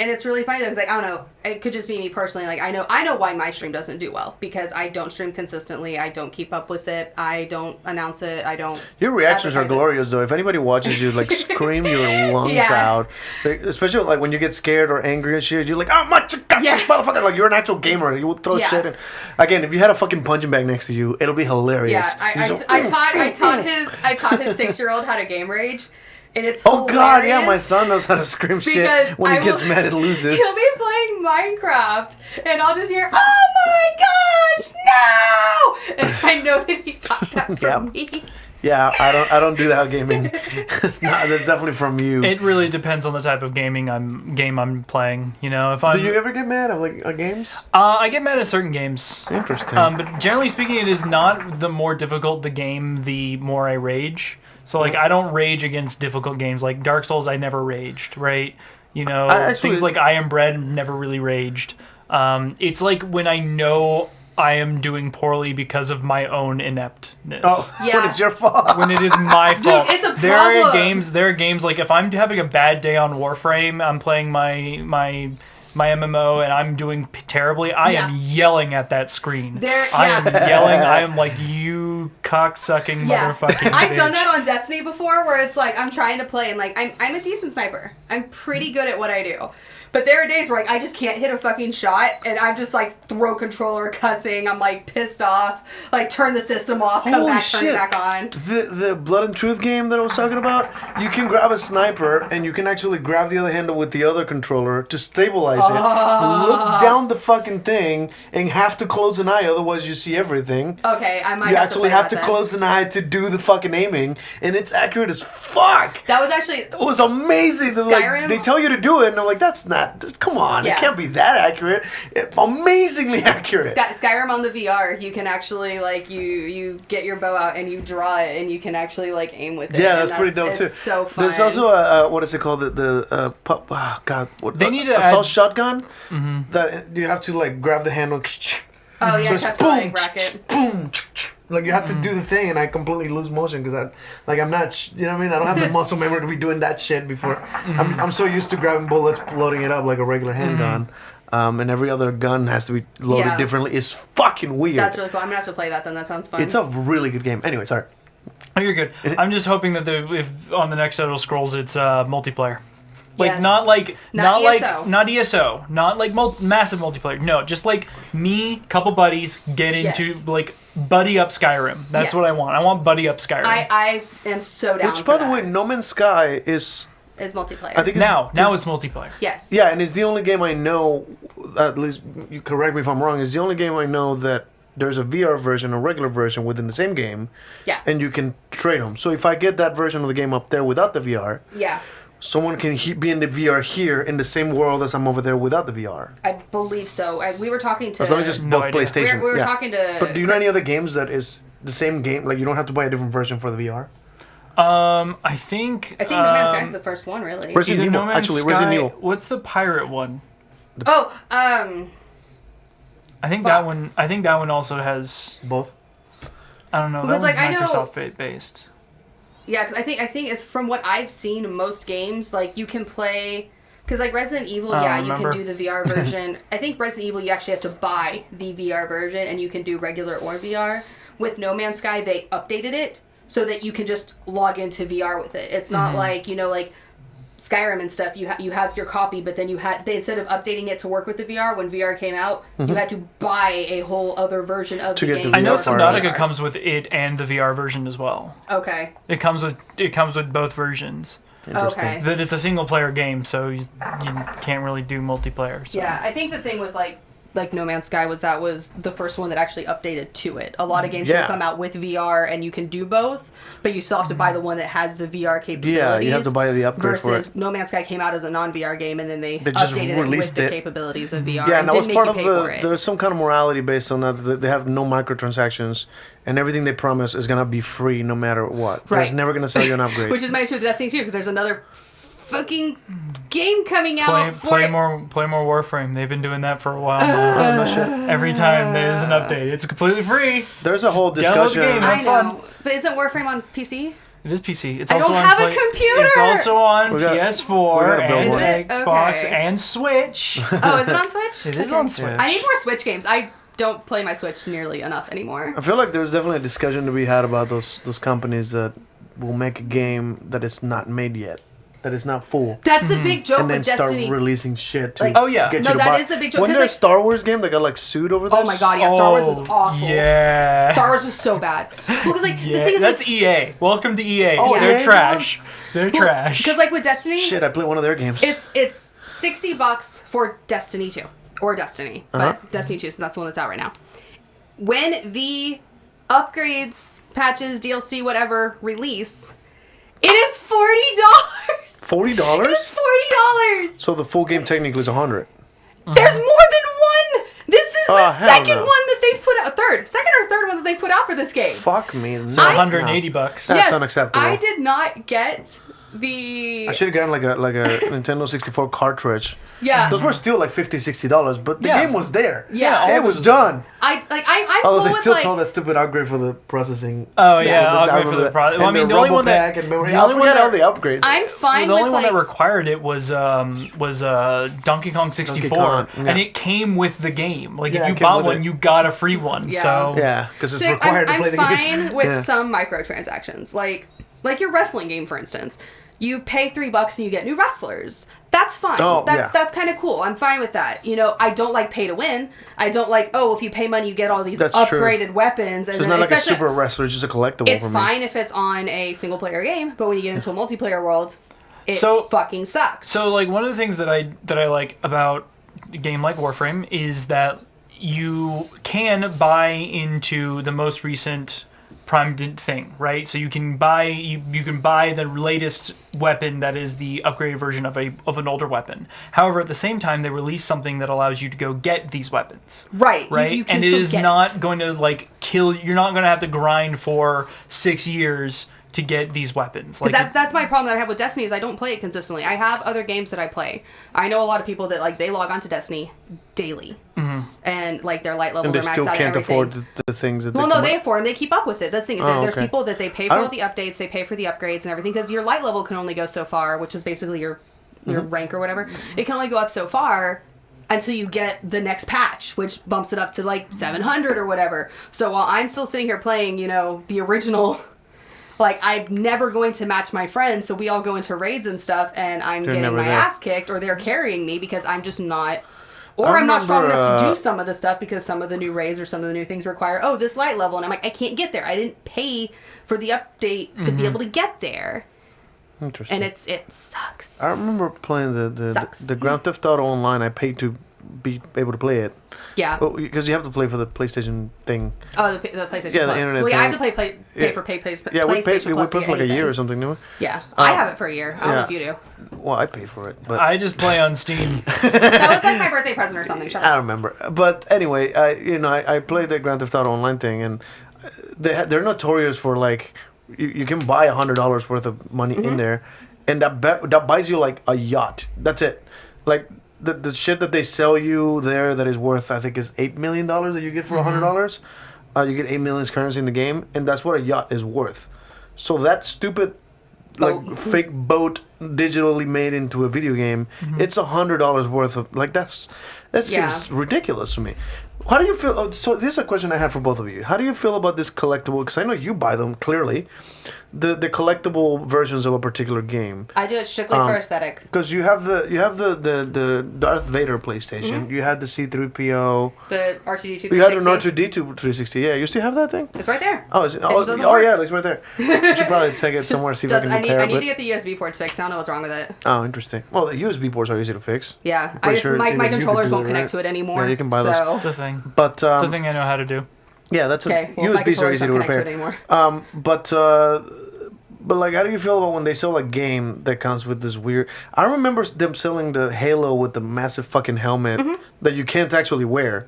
it's really funny though, because like I don't know, it could just be me personally. Like I know why my stream doesn't do well because I don't stream consistently. I don't keep up with it. I don't announce it. I don't. Your reactions are advertise it. glorious, though. If anybody watches you, like, scream your lungs Yeah. out, like, especially like when you get scared or angry and shit, you're like, "Oh my god, Yeah. motherfucker!" Like you're an actual gamer. You will throw Yeah. shit. Again, if you had a fucking punching bag next to you, it'll be Yeah, hilarious. I taught his 6-year-old how to game rage, and it's Oh god, yeah, hilarious my son knows how to scream shit because when he I gets will- mad and loses. He'll be playing Minecraft, and I'll just hear, "Oh my gosh, no!" And I know that he got that from me. Yeah, I don't do that gaming. That's definitely from you. It really depends on the type of game I'm playing. You know, if I'm Do you ever get mad at games? I get mad at certain games. Interesting. But generally speaking, it is not the more difficult the game, the more I rage. So, like, I don't rage against difficult games. Like, Dark Souls, I never raged, right? You know, things like I Am Bread never really raged. It's like when I know I am doing poorly because of my own ineptness. Oh, Yeah. when it's your fault. When it is my fault. it's a There are problem. games like if I'm having a bad day on Warframe, I'm playing my MMO and I'm doing terribly, I am yelling at that screen. I am yelling. I am like, you cocksucking motherfucking I've bitch. done that on Destiny before where it's like I'm trying to play and like I'm a decent sniper. I'm pretty good at what I do. But there are days where like, I just can't hit a fucking shot and I'm just like throw controller cussing. I'm like pissed off. Like turn the system off, come Holy back, turn shit. it back on. The Blood and Truth game that I was talking about, you can grab a sniper and you can actually grab the other handle with the other controller to stabilize it. Look down the fucking thing and have to close an eye, otherwise you see everything. Okay, I might You have actually to have play to that close an eye to do the fucking aiming, and it's accurate as fuck. That was actually It was amazing. Skyrim? They tell you to do it, and I'm like, come on, Yeah. it can't be that accurate. It's amazingly accurate. Skyrim on the VR. You can actually like you get your bow out and you draw it and you can actually like aim with it. Yeah, and that's pretty dope it's too. So fun. There's also a what is it called? They need to assault add- shotgun that you have to like grab the handle. Oh yeah, So I have it's to like rack it. boom. Like you have to do the thing, and I completely lose motion because I'm not, you know what I mean? I don't have the muscle memory to be doing that shit before. I'm so used to grabbing bullets, loading it up like a regular handgun, and every other gun has to be loaded Yeah. differently. It's fucking weird. That's really cool. I'm gonna have to play that then. That sounds fun. It's a really good game. Anyway, sorry. Oh, you're good. I'm just hoping that if on the next Elder Scrolls it's multiplayer. Like Yes. not ESO. not ESO, not like massive multiplayer. No, just like me, couple buddies get into Yes. like buddy up Skyrim. That's Yes. what I want. I want buddy up Skyrim. I am so down. Which, for by the that. way, No Man's Sky is is multiplayer. I think Now it's multiplayer. yes. Yeah, and it's the only game I know. At least you correct me if I'm wrong. It's the only game I know that there's a VR version, a regular version within the same game. Yeah. And you can trade them. So if I get that version of the game up there without the VR, Yeah. someone can be in the VR here in the same world as I'm over there without the VR. I believe so. We were talking to. As long as it's No both idea. PlayStation. We were yeah. talking to. But do you know any other games that is the same game? Like you don't have to buy a different version for the VR. I think. I think No Man's Sky is the first one, really. Resident either Evil. No Man's Actually, Sky, Resident Evil. What's the pirate one? Oh, I think Fuck. that one. I think that one also has. Both. I don't know. Because, that like, one's I know- Microsoft based. yeah, because I think it's from what I've seen. Most games, like you can play. Because like Resident Evil, yeah, you remember. can do the VR version. I think Resident Evil, you actually have to buy the VR version, and you can do regular or VR. With No Man's Sky, they updated it so that you can just log into VR with it. It's not like like Skyrim and stuff. You have your copy, but then they instead of updating it to work with the VR when VR came out, you had to buy a whole other version of To the get game. the I know VR part of Subnautica VR. comes with it and the VR version as well. Okay. It comes with both versions. Okay. But it's a single player game, so you can't really do multiplayer. So. Yeah, I think the thing with like No Man's Sky was that was the first one that actually updated to it. A lot of games will Yeah. come out with VR and you can do both, but you still have to buy the one that has the VR capabilities. Yeah, you have to buy the upgrade for versus it. No Man's Sky came out as a non-VR game and then they just updated it with released the it. capabilities of VR. Yeah, and and that was didn't part make of you pay for the. it. There's some kind of morality based on that. They have no microtransactions, and everything they promise is gonna be free no matter what. Right. There's never gonna sell you an upgrade. Which is my issue with Destiny 2 because there's another fucking game coming out for Play it. more Warframe. They've been doing that for a while now. Oh, no shit. Every time there's an update, it's completely free. There's a whole Download the discussion. game. I Have fun. know, but isn't Warframe on PC? It is PC. It's I also don't on have a computer! It's also on We gotta- we PS4 gotta build and one. Is it? Xbox Okay. and Switch. Oh, is it on Switch? It is Okay. on Switch. I need more Switch games. I don't play my Switch nearly enough anymore. I feel like there's definitely a discussion to be had about those companies that will make a game that is not made yet, that is not full, That's the big joke and then with start Destiny. releasing shit to Like- Oh, yeah. get No, you to that buy. is the big joke, Wasn't 'cause, there a like- Star Wars game that got like sued over this? Oh my god, yeah, Star Wars was awful. Yeah. Star Wars was so bad. Well, because like the Yeah, thing is, that's like, EA. Welcome to EA. Oh, They're EA? trash. They're trash. because like with Destiny, Shit, I played one of their games. it's $60 for Destiny 2 or Destiny, but Destiny 2 since that's the one that's out right now. When the upgrades, patches, DLC, whatever release, it is $40. $40. It is $40. So the full game technically is $100. There's more than one. This is Oh, the hell second no. one that they've put out. Second or third one that they put out for this game. Fuck me. No, So 180 bucks. That's unacceptable. I did not get the. I should have gotten like a Nintendo 64 cartridge. Yeah. Those were still like $50-$60, but the Yeah. game was there. Yeah. It was done. I'm Although cool they with still like. saw that stupid upgrade for the processing. Oh yeah, I upgrade for remember the that. product. And Well, I mean, the the only rumble one that pack and memory. the I only one forget all that- the upgrades. I'm fine the only with one like. that required it was Donkey Kong 64, Kong, yeah. and it came with the game. Like Yeah, if it you came bought with one, it. you got a free one. Yeah. So Yeah, because it's So required to play the I'm game. fine with Yeah. some microtransactions, like your wrestling game, for instance. You pay $3 and you get new wrestlers. That's fine. Oh, yeah. That's kind of cool. I'm fine with that. You know, I don't like pay to win. I don't like, oh, if you pay money, you get all these That's true. upgraded weapons. And So it's then not like a especially- super wrestler, it's just a collectible It's for me. fine if it's on a single player game, but when you get into a multiplayer world, it So- fucking sucks. So like one of the things that I like about a game like Warframe is that you can buy into the most recent primed thing, right? So you can buy you can buy the latest weapon that is the upgraded version of an older weapon. However, at the same time, they release something that allows you to go get these weapons. right, Right, you can and it still is get not it. going to like kill. You're not going to have to grind for 6 years to get these weapons. Like That's my problem that I have with Destiny is I don't play it consistently. I have other games that I play. I know a lot of people that like they log on to Destiny daily, and like their light levels And they are maxed still out. can't and everything. afford the things that Well, they no, come they up- afford them. They keep up with it. That's the thing. Oh, There's okay. people that they pay I for all don't- the updates, they pay for the upgrades and everything because your light level can only go so far, which is basically your Mm-hmm. rank or whatever. It can only go up so far until you get the next patch, which bumps it up to like 700 or whatever. So while I'm still sitting here playing, you know, the original. Like, I'm never going to match my friends, so we all go into raids and stuff, and I'm They're getting never my there. ass kicked, or they're carrying me because I'm just not... Or I I'm not strong remember, enough to do some of the stuff because some of the new raids or some of the new things require, oh, this light level, and I'm like, I can't get there. I didn't pay for the update to be able to get there. Interesting. And it sucks. I remember playing Sucks. the Grand Theft Auto Online. I paid to be able to play it. Yeah. Because you have to play for the PlayStation thing. Oh, the PlayStation Yeah, Plus. the internet Well, I have to thing. pay for PlayStation Yeah, we paid Plus for to get like a year anything. or something, didn't we? Yeah, I have it for a year. I don't know if you do. Well, I paid for it, but I just play on Steam. That was like my birthday present or something. Shut I up. don't remember. But anyway, I played the Grand Theft Auto Online thing, and they're notorious for like you can buy $100 worth of money in there, and that buys you like a yacht. That's it. Like the shit that they sell you there that is worth I think is $8 million that you get for $100. You get 8 million currency in the game, and that's what a yacht is worth. So that stupid like fake boat digitally made into a video game, it's $100 worth of like that seems ridiculous to me. How do you feel? Oh, so this is a question I had for both of you. How do you feel about this collectible? Because I know you buy them clearly, the collectible versions of a particular game. I do it strictly for aesthetic. Because you have the Darth Vader PlayStation, you had the C-3PO, The R2D2. you had an R2D2 360. Yeah, you still have that thing? It's right there. Oh, is it? just doesn't Oh work. yeah, it's right there. I should probably take it somewhere see if I can compare. I need to get the USB ports fixed. I don't know what's wrong with it. Oh, interesting. Well, the USB ports are easy to fix. Yeah, pretty sure my even you could controllers do won't it, connect right? to it anymore. Yeah, you can buy those. so. It's a thing. But It's a thing I know how to do. yeah, that's Okay, well, my USBs are controllers easy to don't connect to repair. it anymore. But like, how do you feel about when they sell a game that comes with this weird? I remember them selling the Halo with the massive fucking helmet that you can't actually wear.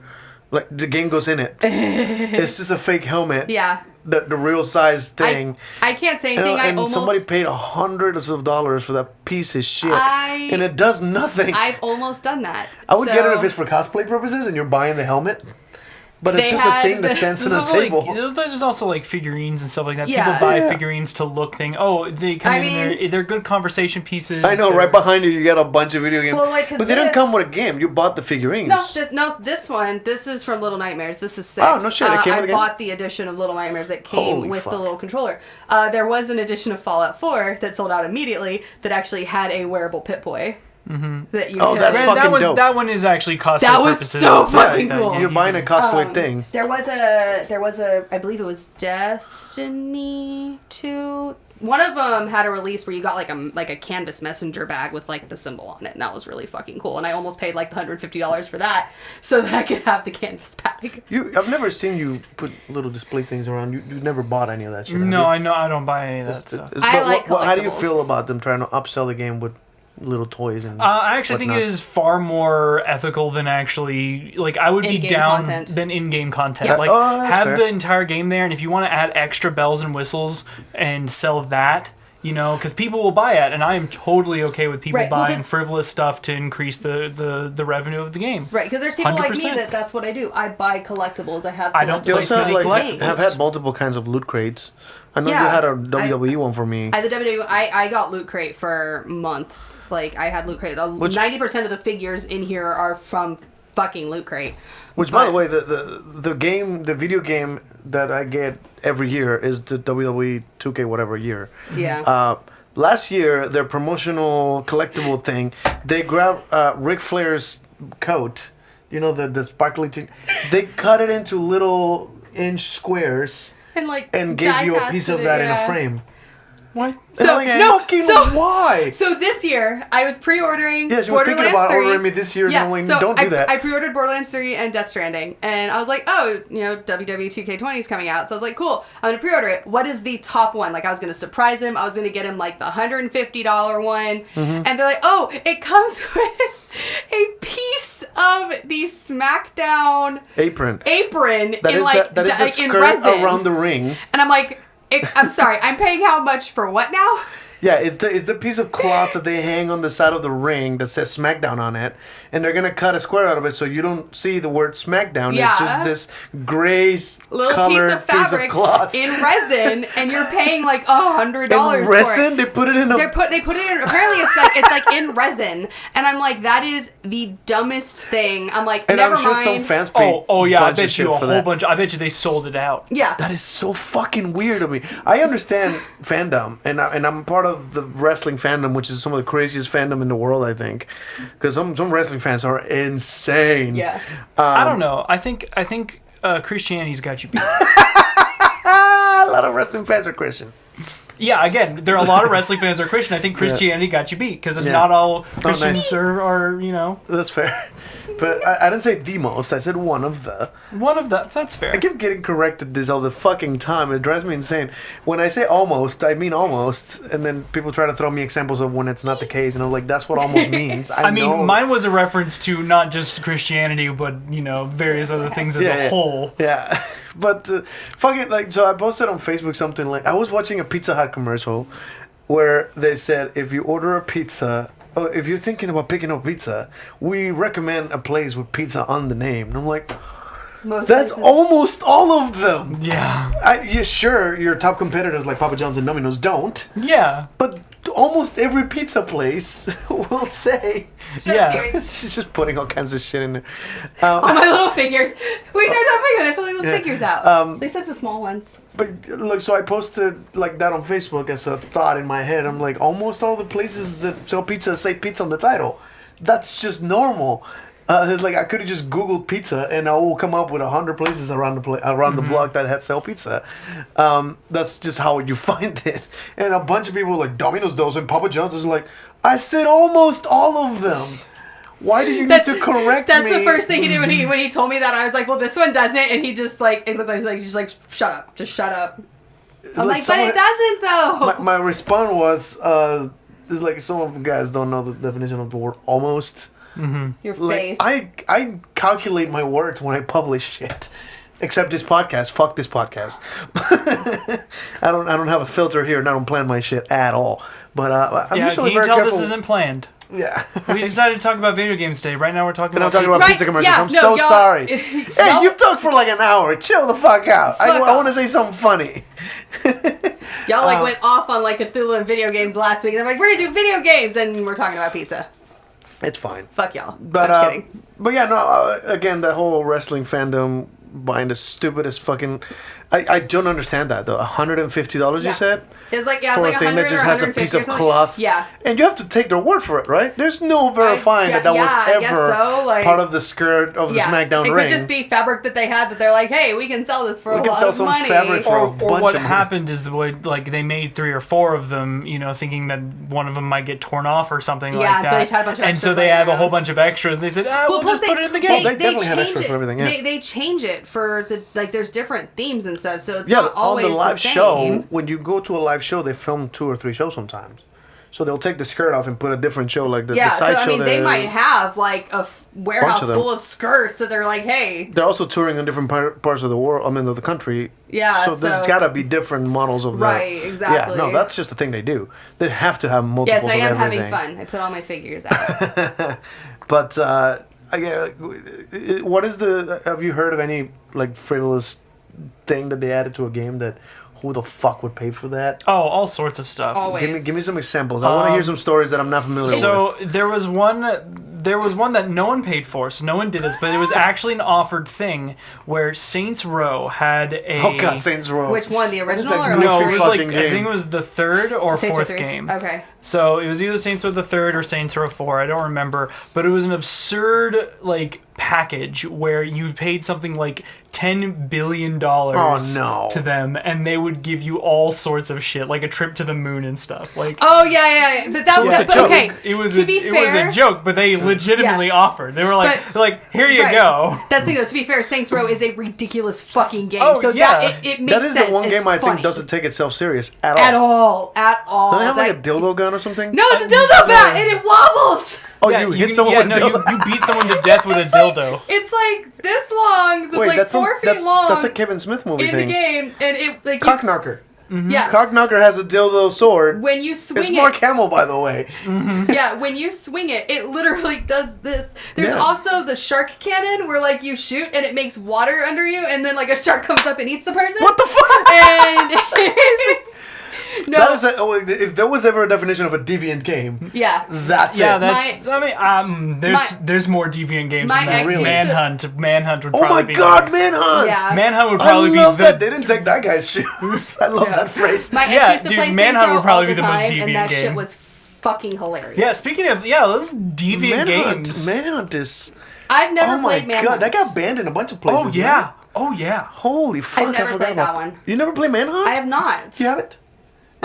Like the game goes in it. It's just a fake helmet. Yeah. The real size thing. I can't say anything. And somebody paid hundreds of dollars for that piece of shit, and it does nothing. I've almost done that. I would get it if it's for cosplay purposes and you're buying the helmet. But it's They just a had thing that the- stands on There's a also, table. there's also like figurines and stuff like that. Yeah. People buy Yeah. figurines to look thing. Oh, they come I in mean- there. They're good conversation pieces. I know, They're- right behind you, you got a bunch of video games. Well, like, 'cause but they didn't this- come with a game. You bought the figurines. No, this one. This is from Little Nightmares. This is 6. Oh, no shit, it came with I the game? bought the edition of Little Nightmares that came Holy with fuck. the little controller. There was an edition of Fallout 4 that sold out immediately that actually had a wearable Pip-Boy. That you Oh, could- that's fucking dope. That one is actually cosplay That was purposes. so It's fucking like, cool. You're buying a cosplay thing. There was a I believe it was Destiny 2. One of them had a release where you got like a canvas messenger bag with like the symbol on it, and that was really fucking cool. And I almost paid like $150 for that so that I could have the canvas bag. I've never seen you put little display things around. You never bought any of that shit. have No, you? I know. I don't buy any of that stuff. But I like how do you collectibles. feel about them trying to upsell the game with little toys and? I actually think it whatnot? is far more ethical than actually like I would be In-game down content. than in-game content. Yeah. Like Oh, that's have fair. the entire game there, and if you want to add extra bells and whistles and sell that, because people will buy it, and I am totally okay with people Right, well, buying 'cause- frivolous stuff to increase the revenue of the game. Right, because there's people like me 100%. that's what I do. I buy collectibles. I have collectibles. I don't You play also have many like collectibles. have had multiple kinds of loot crates. I know you Yeah. had a WWE one for me. I got Loot Crate for months. Like, I had Loot Crate. 90% of the figures in here are from fucking Loot Crate. Which, by the way, the video game that I get every year is the WWE 2K whatever year. Yeah. Last year, their promotional collectible thing, they grabbed Ric Flair's coat, the sparkly thing. They cut it into little inch squares and gave you a piece of that in a frame. What? And I'm like, fucking why? So this year, I was pre-ordering Yeah, she was thinking about 3. ordering me this year, and I'm like, so don't do that. I pre-ordered Borderlands 3 and Death Stranding, and I was like, oh, WWE 2K20 is coming out, so I was like, cool, I'm gonna pre-order it. What is the top one? Like, I was gonna surprise him. I was gonna get him like the $150 one, Mm-hmm. and they're like, oh, it comes with a piece of the SmackDown Apron. that That is the in skirt resin. around the ring. And I'm like, I'm sorry, I'm paying how much for what now? Yeah, it's the piece of cloth that they hang on the side of the ring that says SmackDown on it, and they're gonna cut a square out of it so you don't see the word SmackDown. Yeah. It's just this gray Little colored piece of fabric cloth. in resin, and you're paying like $100 In for resin, it. they put it in a. They put it in. Apparently, it's like in resin, and I'm like, that is the dumbest thing. I'm like, and never I'm sure mind. some fans paid. Oh yeah, I bunch of bet shit you a for whole that. bunch. I bet you they sold it out. Yeah. That is so fucking weird to me. I understand fandom, and I'm part of the wrestling fandom, which is some of the craziest fandom in the world, I think, because some wrestling fans are insane. Yeah. I don't know. I think Christianity's got you beat. A lot of wrestling fans are Christian. Yeah, again, there are a lot of wrestling fans that are Christian. I think Christianity got you beat because not all Christians are, you know. That's fair. But I didn't say the most. I said one of the. One of the. That's fair. I keep getting corrected this all the fucking time. It drives me insane. When I say almost, I mean almost. And then people try to throw me examples of when it's not the case. And I'm like, that's what almost means. I mean, know. mine was a reference to not just Christianity, but, you know, various other things as a whole. Yeah. But fucking, like, so I posted on Facebook something like, I was watching a Pizza Hut commercial where they said, if you order a pizza, if you're thinking about picking up pizza, we recommend a place with pizza on the name. And I'm like, that's almost all of them. Yeah. Yeah, sure, your top competitors like Papa John's and Domino's don't. Yeah. But almost every pizza place will say... She's just putting all kinds of shit in there. All my little figures. We started talking about I put like little figures out. At least that's the small ones. But look, so I posted like that on Facebook as a thought in my head. I'm like, almost all the places that sell pizza say pizza on the title. That's just normal. It's like I could have just Googled pizza and I will come up with 100 places around the block that sell pizza. That's just how you find it. And a bunch of people were like, Domino's does and Papa John's is like, I said almost all of them. Why do you need to correct me? That's the first thing he did when he told me that. I was like, well, this one doesn't. And he just like, it looked like he's like, shut up. Just shut up. I'm like, but it doesn't though. My response was, it's like some of you guys don't know the definition of the word almost. Mm-hmm. Your face. I calculate my words when I publish shit. Except this podcast. Fuck this podcast. I don't have a filter here and I don't plan my shit at all. But I'm usually very careful. This isn't planned. Yeah. We decided to talk about video games today. Right now we're talking about pizza commercials. I'm so sorry. Hey, you've talked for like an hour. Chill the fuck out. I want to say something funny. Y'all like went off on like Cthulhu and video games last week. And I'm like, we're going to do video games. And we're talking about pizza. It's fine. Fuck y'all. But, I'm just kidding. But yeah, no, again, that whole wrestling fandom buying the stupidest fucking... I don't understand that, though. $150, you said? It's like, for like a thing that just has a piece of cloth. Yeah. And you have to take their word for it, right? There's no verifying that was ever part of the skirt of the SmackDown ring. It could just be fabric that they had that they're like, hey, we can sell this for a lot of money. We can sell some fabric for a bunch of money. Or what happened is like they made 3 or 4 of them, you know, thinking that one of them might get torn off or something like that. So they had a bunch of and so they have a whole bunch of extras. They said, we'll just put it in the game. They definitely had extras for everything, yeah. They change it for the, like, there's different themes and stuff, so it's not always on the live same. show, when you go to a live show, they film 2 or 3 shows sometimes. So they'll take the skirt off and put a different show, like the side show. They might have like a warehouse full of skirts that they're like, hey. They're also touring in different parts of the world. Of the country. Yeah. So there's got to be different models of that. Right. Exactly. Yeah. No, that's just the thing they do. They have to have multiples of everything. Yes, I am having fun. I put all my figures out. But again, what is the? Have you heard of any like frivolous thing that they added to a game that? Who the fuck would pay for that? Oh, all sorts of stuff. Always. Give me some examples. I want to hear some stories that I'm not familiar with. So there was one that no one paid for, so no one did this, but it was actually an offered thing where Saints Row had a... Oh god, Saints Row. Which one, the original or no, it was like, game? I think it was the 3rd or Saints 4th game. Okay. So it was either Saints Row the 3rd or Saints Row 4, I don't remember, but it was an absurd like package where you paid something like $10 billion to them, and they would give you all sorts of shit, like a trip to the moon and stuff. Like, oh yeah. But that was a joke. Okay. It was a joke, but they legitimately offered. They were like, here you go. That's the thing, though. To be fair, Saints Row is a ridiculous fucking game. Oh, so yeah. it makes sense. That is the one game I funny. think doesn't take itself serious at all. At all. Don't they have like a dildo gun or something? No, it's a dildo bat and it wobbles. Oh, you hit someone with a dildo? You beat someone to death with a dildo. It's like this long. So it's like 4 feet long. That's a Kevin Smith movie thing. In the game, and it like Cockknocker. Mm-hmm. Yeah. Cockknocker has a dildo sword. When you swing it's Mark Hamill, by the way. Mm-hmm. Yeah, when you swing it, it literally does this. There's also the shark cannon where like you shoot and it makes water under you, and then like a shark comes up and eats the person. What the fuck? And no. That is if there was ever a definition of a deviant game, that's it. There's more deviant games than that. Really? Manhunt would probably be. Oh my god, Manhunt! Yeah. Manhunt would probably be. I love that. They didn't take that guy's shoes. I love that phrase. My ex used to play Manhunt would probably be the most time, deviant and that game. shit was fucking hilarious. Yeah, speaking of those deviant games. Manhunt is. I've never played Manhunt. Oh my god, that got banned in a bunch of places. Oh yeah. Right? Oh yeah. Holy fuck! I've never played that one. You never played Manhunt? I have not. You have it?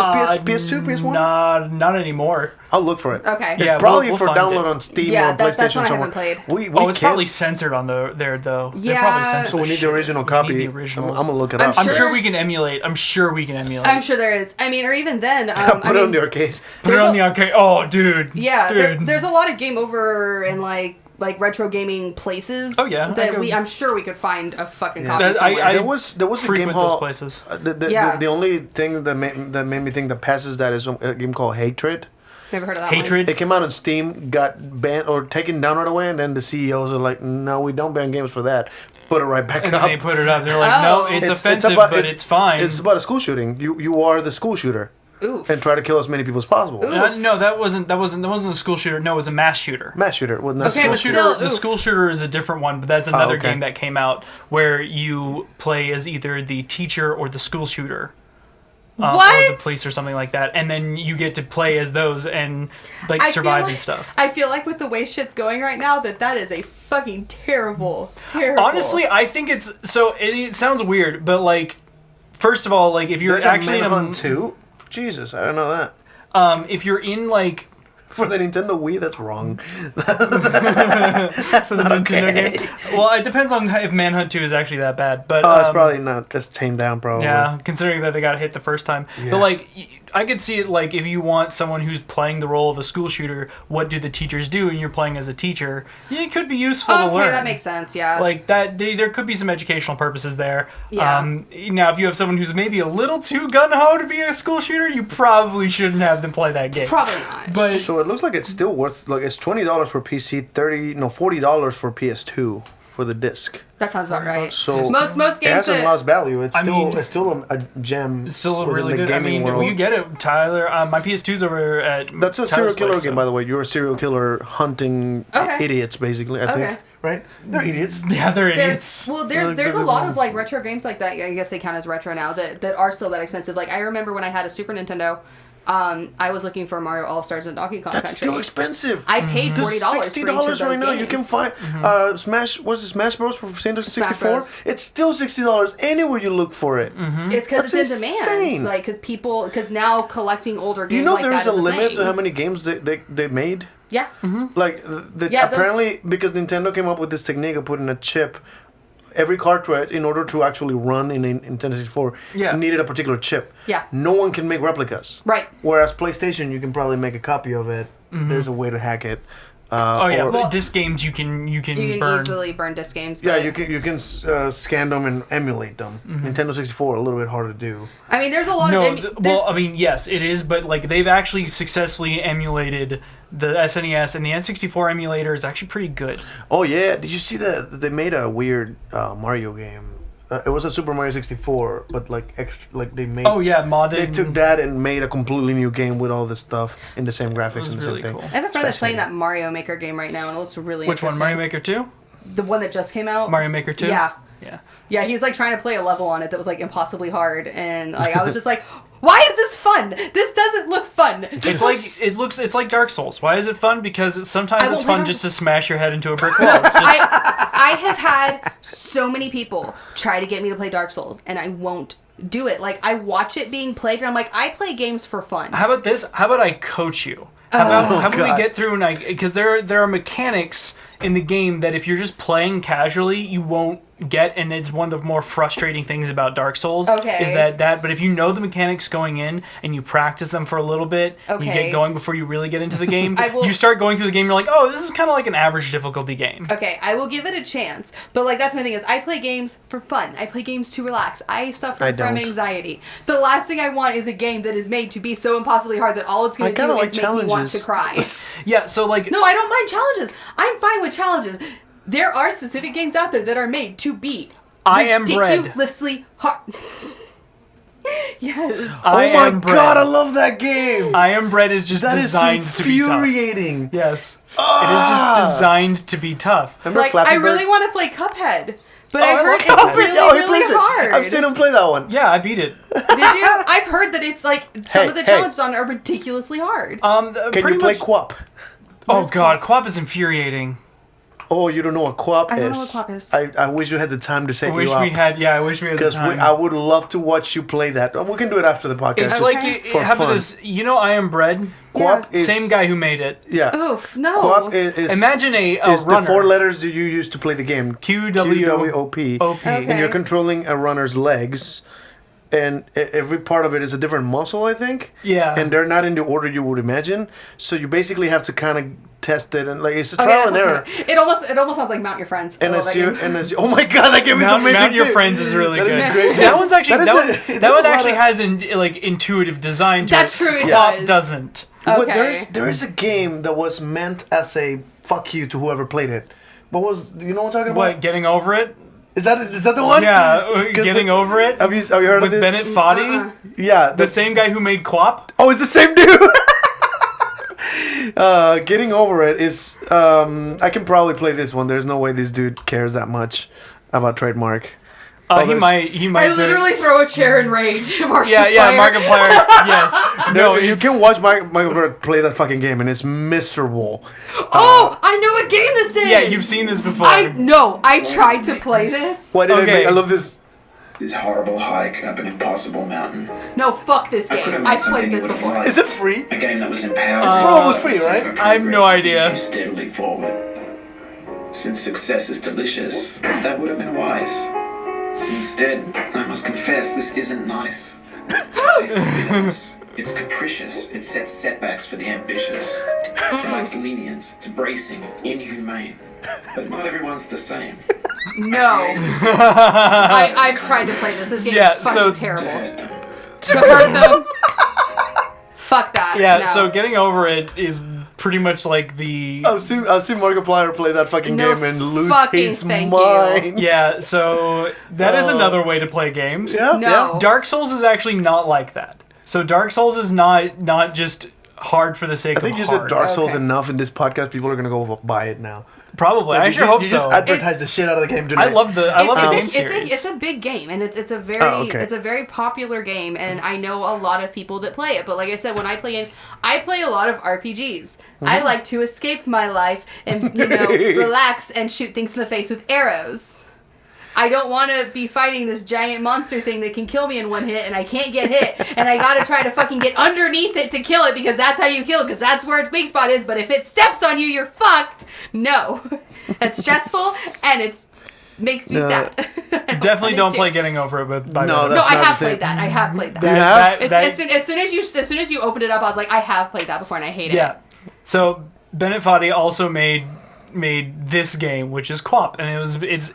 PS2, PS1? Not anymore. I'll look for it. Okay. It's Yeah, probably we'll for find download it. on Steam Yeah, or on that's PlayStation one I somewhere. haven't played. We It's can't- probably censored on there though. They're Yeah. probably censored. So we need the original copy. the I'm originals. gonna look it I'm up. I'm sure- sure we can emulate. I'm sure we can emulate. I'm sure there is. I mean, or even then. Put it on the arcade. Put it on the arcade. Oh, dude. Yeah, dude. there's a lot of game over and like retro gaming places. Oh, yeah, I that go- I'm sure we could find a fucking Yeah. copy That- somewhere. There was a game frequent hall. those places. Yeah. The only thing that made me think that passes that is a game called Hatred. Never heard of that one. Hatred. It came out on Steam, got banned or taken down right away, and then the CEOs are like, "No, we don't ban games for that." Put it right back And up. then they put it up. They're like, Oh. no, it's offensive, but it's fine. It's about a school shooting. You are the school shooter, Oof. and try to kill as many people as possible. Ooh. No, that wasn't the school shooter. No, it was a mass shooter. Mass shooter. Well, not Okay, school but shooter. still- The oof. school shooter is a different one, but that's another okay. game that came out where you play as either the teacher or the school shooter. Or What? the police or something like that, and then you get to play as those and like I feel survive like- and stuff. I feel like with the way shit's going right now, that is a fucking terrible. Honestly, I think it's so. It sounds weird, but like, first of all, like if you're There's actually a in Manhunt 2? Jesus, I don't know that. if you're in like For the Nintendo Wii, that's wrong. that's a Nintendo game. Well, it depends on if Manhunt 2 is actually that bad, but Oh, it's probably not. That's tamed down, probably. yeah, considering that they got hit the first time. Yeah. But like, I could see it like if you want someone who's playing the role of a school shooter, what do the teachers do? And you're playing as a teacher, it could be useful to Okay, learn. that makes sense. Yeah. Like that, there could be some educational purposes there. Yeah. Now, if you have someone who's maybe a little too gun ho to be a school shooter, you probably shouldn't have them play that game. Probably not. But So it looks like it's still worth, like, it's $20 for PC, $40 for PS2 for the disc. That sounds about right. So most it games hasn't that- lost value. It's I still mean- it's still a gem. it's still within really the good. I gaming mean, world. you get it, Tyler. My PS2's over at. That's a serial Tyler's killer place, game, so- by the way. You're a serial killer hunting Okay. idiots, basically. I Okay. think, right? They're idiots. Yeah, they're There's, idiots. well, there's a lot of like retro games like that. I guess they count as retro now that are still that expensive. Like I remember when I had a Super Nintendo, I was looking for Mario All Stars and Donkey Kong That's Country. still expensive. I paid There's $40 $60 for each of those right now. games. You can find Smash. What's it? Smash Bros. For Nintendo 64. Bros. It's still $60 anywhere you look for it. It's because That's it's in insane. demand. Like because now collecting older games. You know like there's that a is limit thing. to how many games they made. Yeah. Like Yeah, those- apparently because Nintendo came up with this technique of putting a chip. Every cartridge, in order to actually run in Nintendo 64, Yeah. needed a particular chip. Yeah. No one can make replicas. Right. Whereas PlayStation, you can probably make a copy of it. There's a way to hack it. Oh yeah, or- but disc games you can You can burn. easily burn disc games. Yeah, but- you can scan them and emulate them. Nintendo 64 a little bit harder to do. I mean, there's a lot No, of. well, I mean, yes, it is, but like they've actually successfully emulated the SNES, and the N64 emulator is actually pretty good. Oh yeah, did you see that they made a weird Mario game? It was a Super Mario 64, but like extra, like they made. Oh yeah, modded. They took that and made a completely new game with all this stuff in the same graphics and the really same cool. thing. I have a friend that's playing that Fascinating. Mario Maker game right now, and it looks really Which one? interesting. Mario Maker 2? The one that just came out. Mario Maker 2? Yeah. Yeah. Yeah, he's like trying to play a level on it that was like impossibly hard, and like I was just like, why is this fun? This doesn't look fun. It's like it's like Dark Souls. Why is it fun? Because sometimes I it's won't play fun Dark just to smash your head into a brick wall. It's just, I have had so many people try to get me to play Dark Souls, and I won't do it. Like I watch it being played, and I'm like, I play games for fun. how about this? How about I coach you? How about we God. get through and because there are mechanics in the game that if you're just playing casually, you won't get, and it's one of the more frustrating things about Dark Souls. Okay. Is that but if you know the mechanics going in and you practice them for a little bit, you Okay. get going before you really get into the game. I will- You start going through the game, you're like, oh, this is kind of like an average difficulty game. Okay, I will give it a chance. But like that's my thing is I play games for fun. I play games to relax. I suffer I from don't. anxiety. The last thing I want is a game that is made to be so impossibly hard that all it's I going to kind do of is like make me want to challenges. cry. Yeah, so like No, I don't mind challenges. I'm fine with challenges. There are specific games out there that are made to be I Am Bread. ridiculously hard. Yes. I Oh my Am Bread. god, I love that game. I Am Bread is just That is designed to be tough. infuriating. Yes. It is just designed to be tough. Remember Like Flappy I Bird? really want to play Cuphead, but Oh, I I heard love it's Cuphead. really, Oh, he really plays it. hard. I've seen him play that one. Yeah, I beat it. Did you? I've heard that it's like some Hey, of the hey. challenges on it are ridiculously hard. Can Pretty you play much- Quap? Oh god, Quap is infuriating. Oh, you don't know what co-op is? I don't know what co-op is. I wish you had the time to set I wish you up. we had the Because time. I would love to watch you play that. We can do it after the podcast. It's just like for how about fun. this? You know, I Am Bread. Co-op is Same guy who made it. Yeah. Oof, no. Co-op is Imagine a is runner. the 4 letters that you use to play the game. QWOP. And you're controlling a runner's legs. And every part of it is a different muscle, I think. Yeah. And they're not in the order you would imagine. So you basically have to kind of test it, and like it's a trial and error. It almost sounds like Mount Your Friends. And as oh my god, that game is amazing Mount Your too. Friends is really That good. is a great game. That one's actually that one actually has. has like intuitive design to That's it. true, it Co-op does. doesn't. But Okay. there is a game that was meant as a fuck you to whoever played it. What was, you know what I'm talking about? What, Getting Over It? Is that the one? Yeah, 'Cause Getting Over It. Have you heard with of this? Bennett Foddy, Yeah, the same guy who made Quap. Oh, it's the same dude. Getting Over It is. I can probably play this one. There's no way this dude cares that much about trademark. He might. I literally throw a chair in rage. Yeah, Markiplier. Yes. No, you can watch Michael play that fucking game, and it's miserable. Oh, I know what game this is. Yeah, you've seen this before. I tried to play this. Why did I make? I love this. This horrible hike up an impossible mountain. No, fuck this I could game. have made I've played something this you would've before. liked. Is it free? A game that was empowered. It's probably free, right? I have no idea. Steadily forward. Since success is delicious, that would have been wise. Instead, I must confess, this isn't nice. It's capricious. It sets setbacks for the ambitious. It likes lenience. It's bracing, inhumane. But not everyone's the same. No. I've tried to play this. This game is fucking terrible. To hurt them. Fuck that. Yeah, no. so Getting Over It is pretty much like the... I've seen Markiplier play that fucking game and lose his thank mind. Yeah, so that is another way to play games. Yeah, No. Dark Souls is actually not like that. So Dark Souls is not just hard for the sake I think of you hard. said Dark Souls Okay. enough in this podcast. People are gonna go buy it now. Probably. I sure hope you so. just advertise the shit out of the game tonight. I love the game series. It's a big game, and it's a very popular game, and I know a lot of people that play it. But like I said, when I play a lot of RPGs. I like to escape my life and relax and shoot things in the face with arrows. I don't want to be fighting this giant monster thing that can kill me in one hit, and I can't get hit, and I gotta try to fucking get underneath it to kill it, because that's how you kill it, because that's where its weak spot is, but if it steps on you, you're fucked. No. That's stressful, and it makes me sad. Definitely don't play Getting Over It, but by No, the way. that's I not have the thing. played that. I have played that. You have? As soon as you opened it up, I was like, I have played that before, and I hate it. Yeah. So Bennett Foddy also made this game, which is Quap, and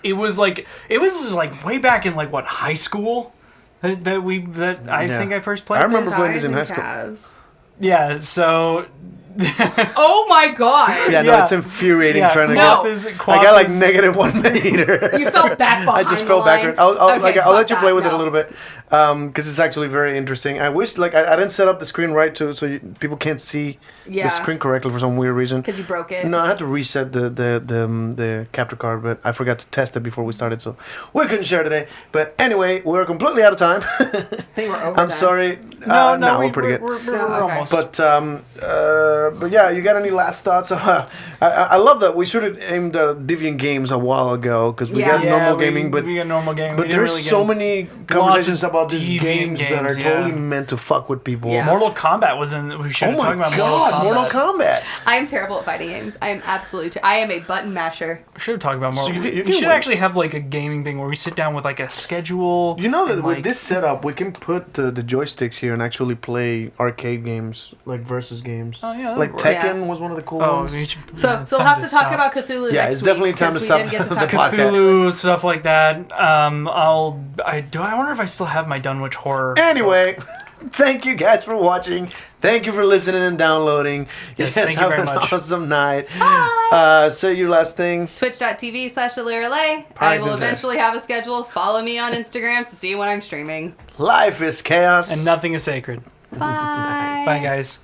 it was like way back in like what, high school that I think I first played. I remember this. playing this in high school. Yeah, so Oh my god! Yeah, no, it's infuriating trying to No. I got like -1 meter. You fell back behind I just fell the line. backward. I'll let you fuck play that, with it a no. little bit, because it's actually very interesting. I wish I didn't set up the screen right so people can't see Yeah. the screen correctly for some weird reason. Because you broke it. No, I had to reset the capture card, but I forgot to test it before we started, so we couldn't share today. But anyway, we're completely out of time. I think we're over. I'm sorry. No, we're pretty good. We're okay. almost. But yeah, you got any last thoughts? I love that we should have aimed Deviant Games a while ago, because we got normal gaming, but we got normal gaming. but there's so many conversations about these Deviant games that are games, totally yeah. meant to fuck with people. Yeah. Mortal Kombat was in. We should Oh have my talked about god, Mortal Kombat. I am terrible at fighting games. I am absolutely. I am a button masher. We should have talked about So Mortal. you We can should wait. actually have like a gaming thing where we sit down with like a schedule. You know that and, with like- this setup, we can put the joysticks here and actually play arcade games, like versus games. Oh, yeah, that like would work. Tekken Yeah. was one of the cool Oh, ones. we should, So yeah, it's we'll time have to talk stop. about Cthulhu Yeah, next it's week, definitely time to 'cause we stop didn't get to the talk podcast. about Cthulhu, stuff like that. I wonder if I still have my Dunwich horror. Anyway, thank you guys for watching. Thank you for listening and downloading. Yes, thank you have very an much. awesome night. Say your last thing. Twitch.tv/AliraLay. I will eventually have a schedule. Follow me on Instagram to see when I'm streaming. Life is chaos. And nothing is sacred. Bye. Bye, guys.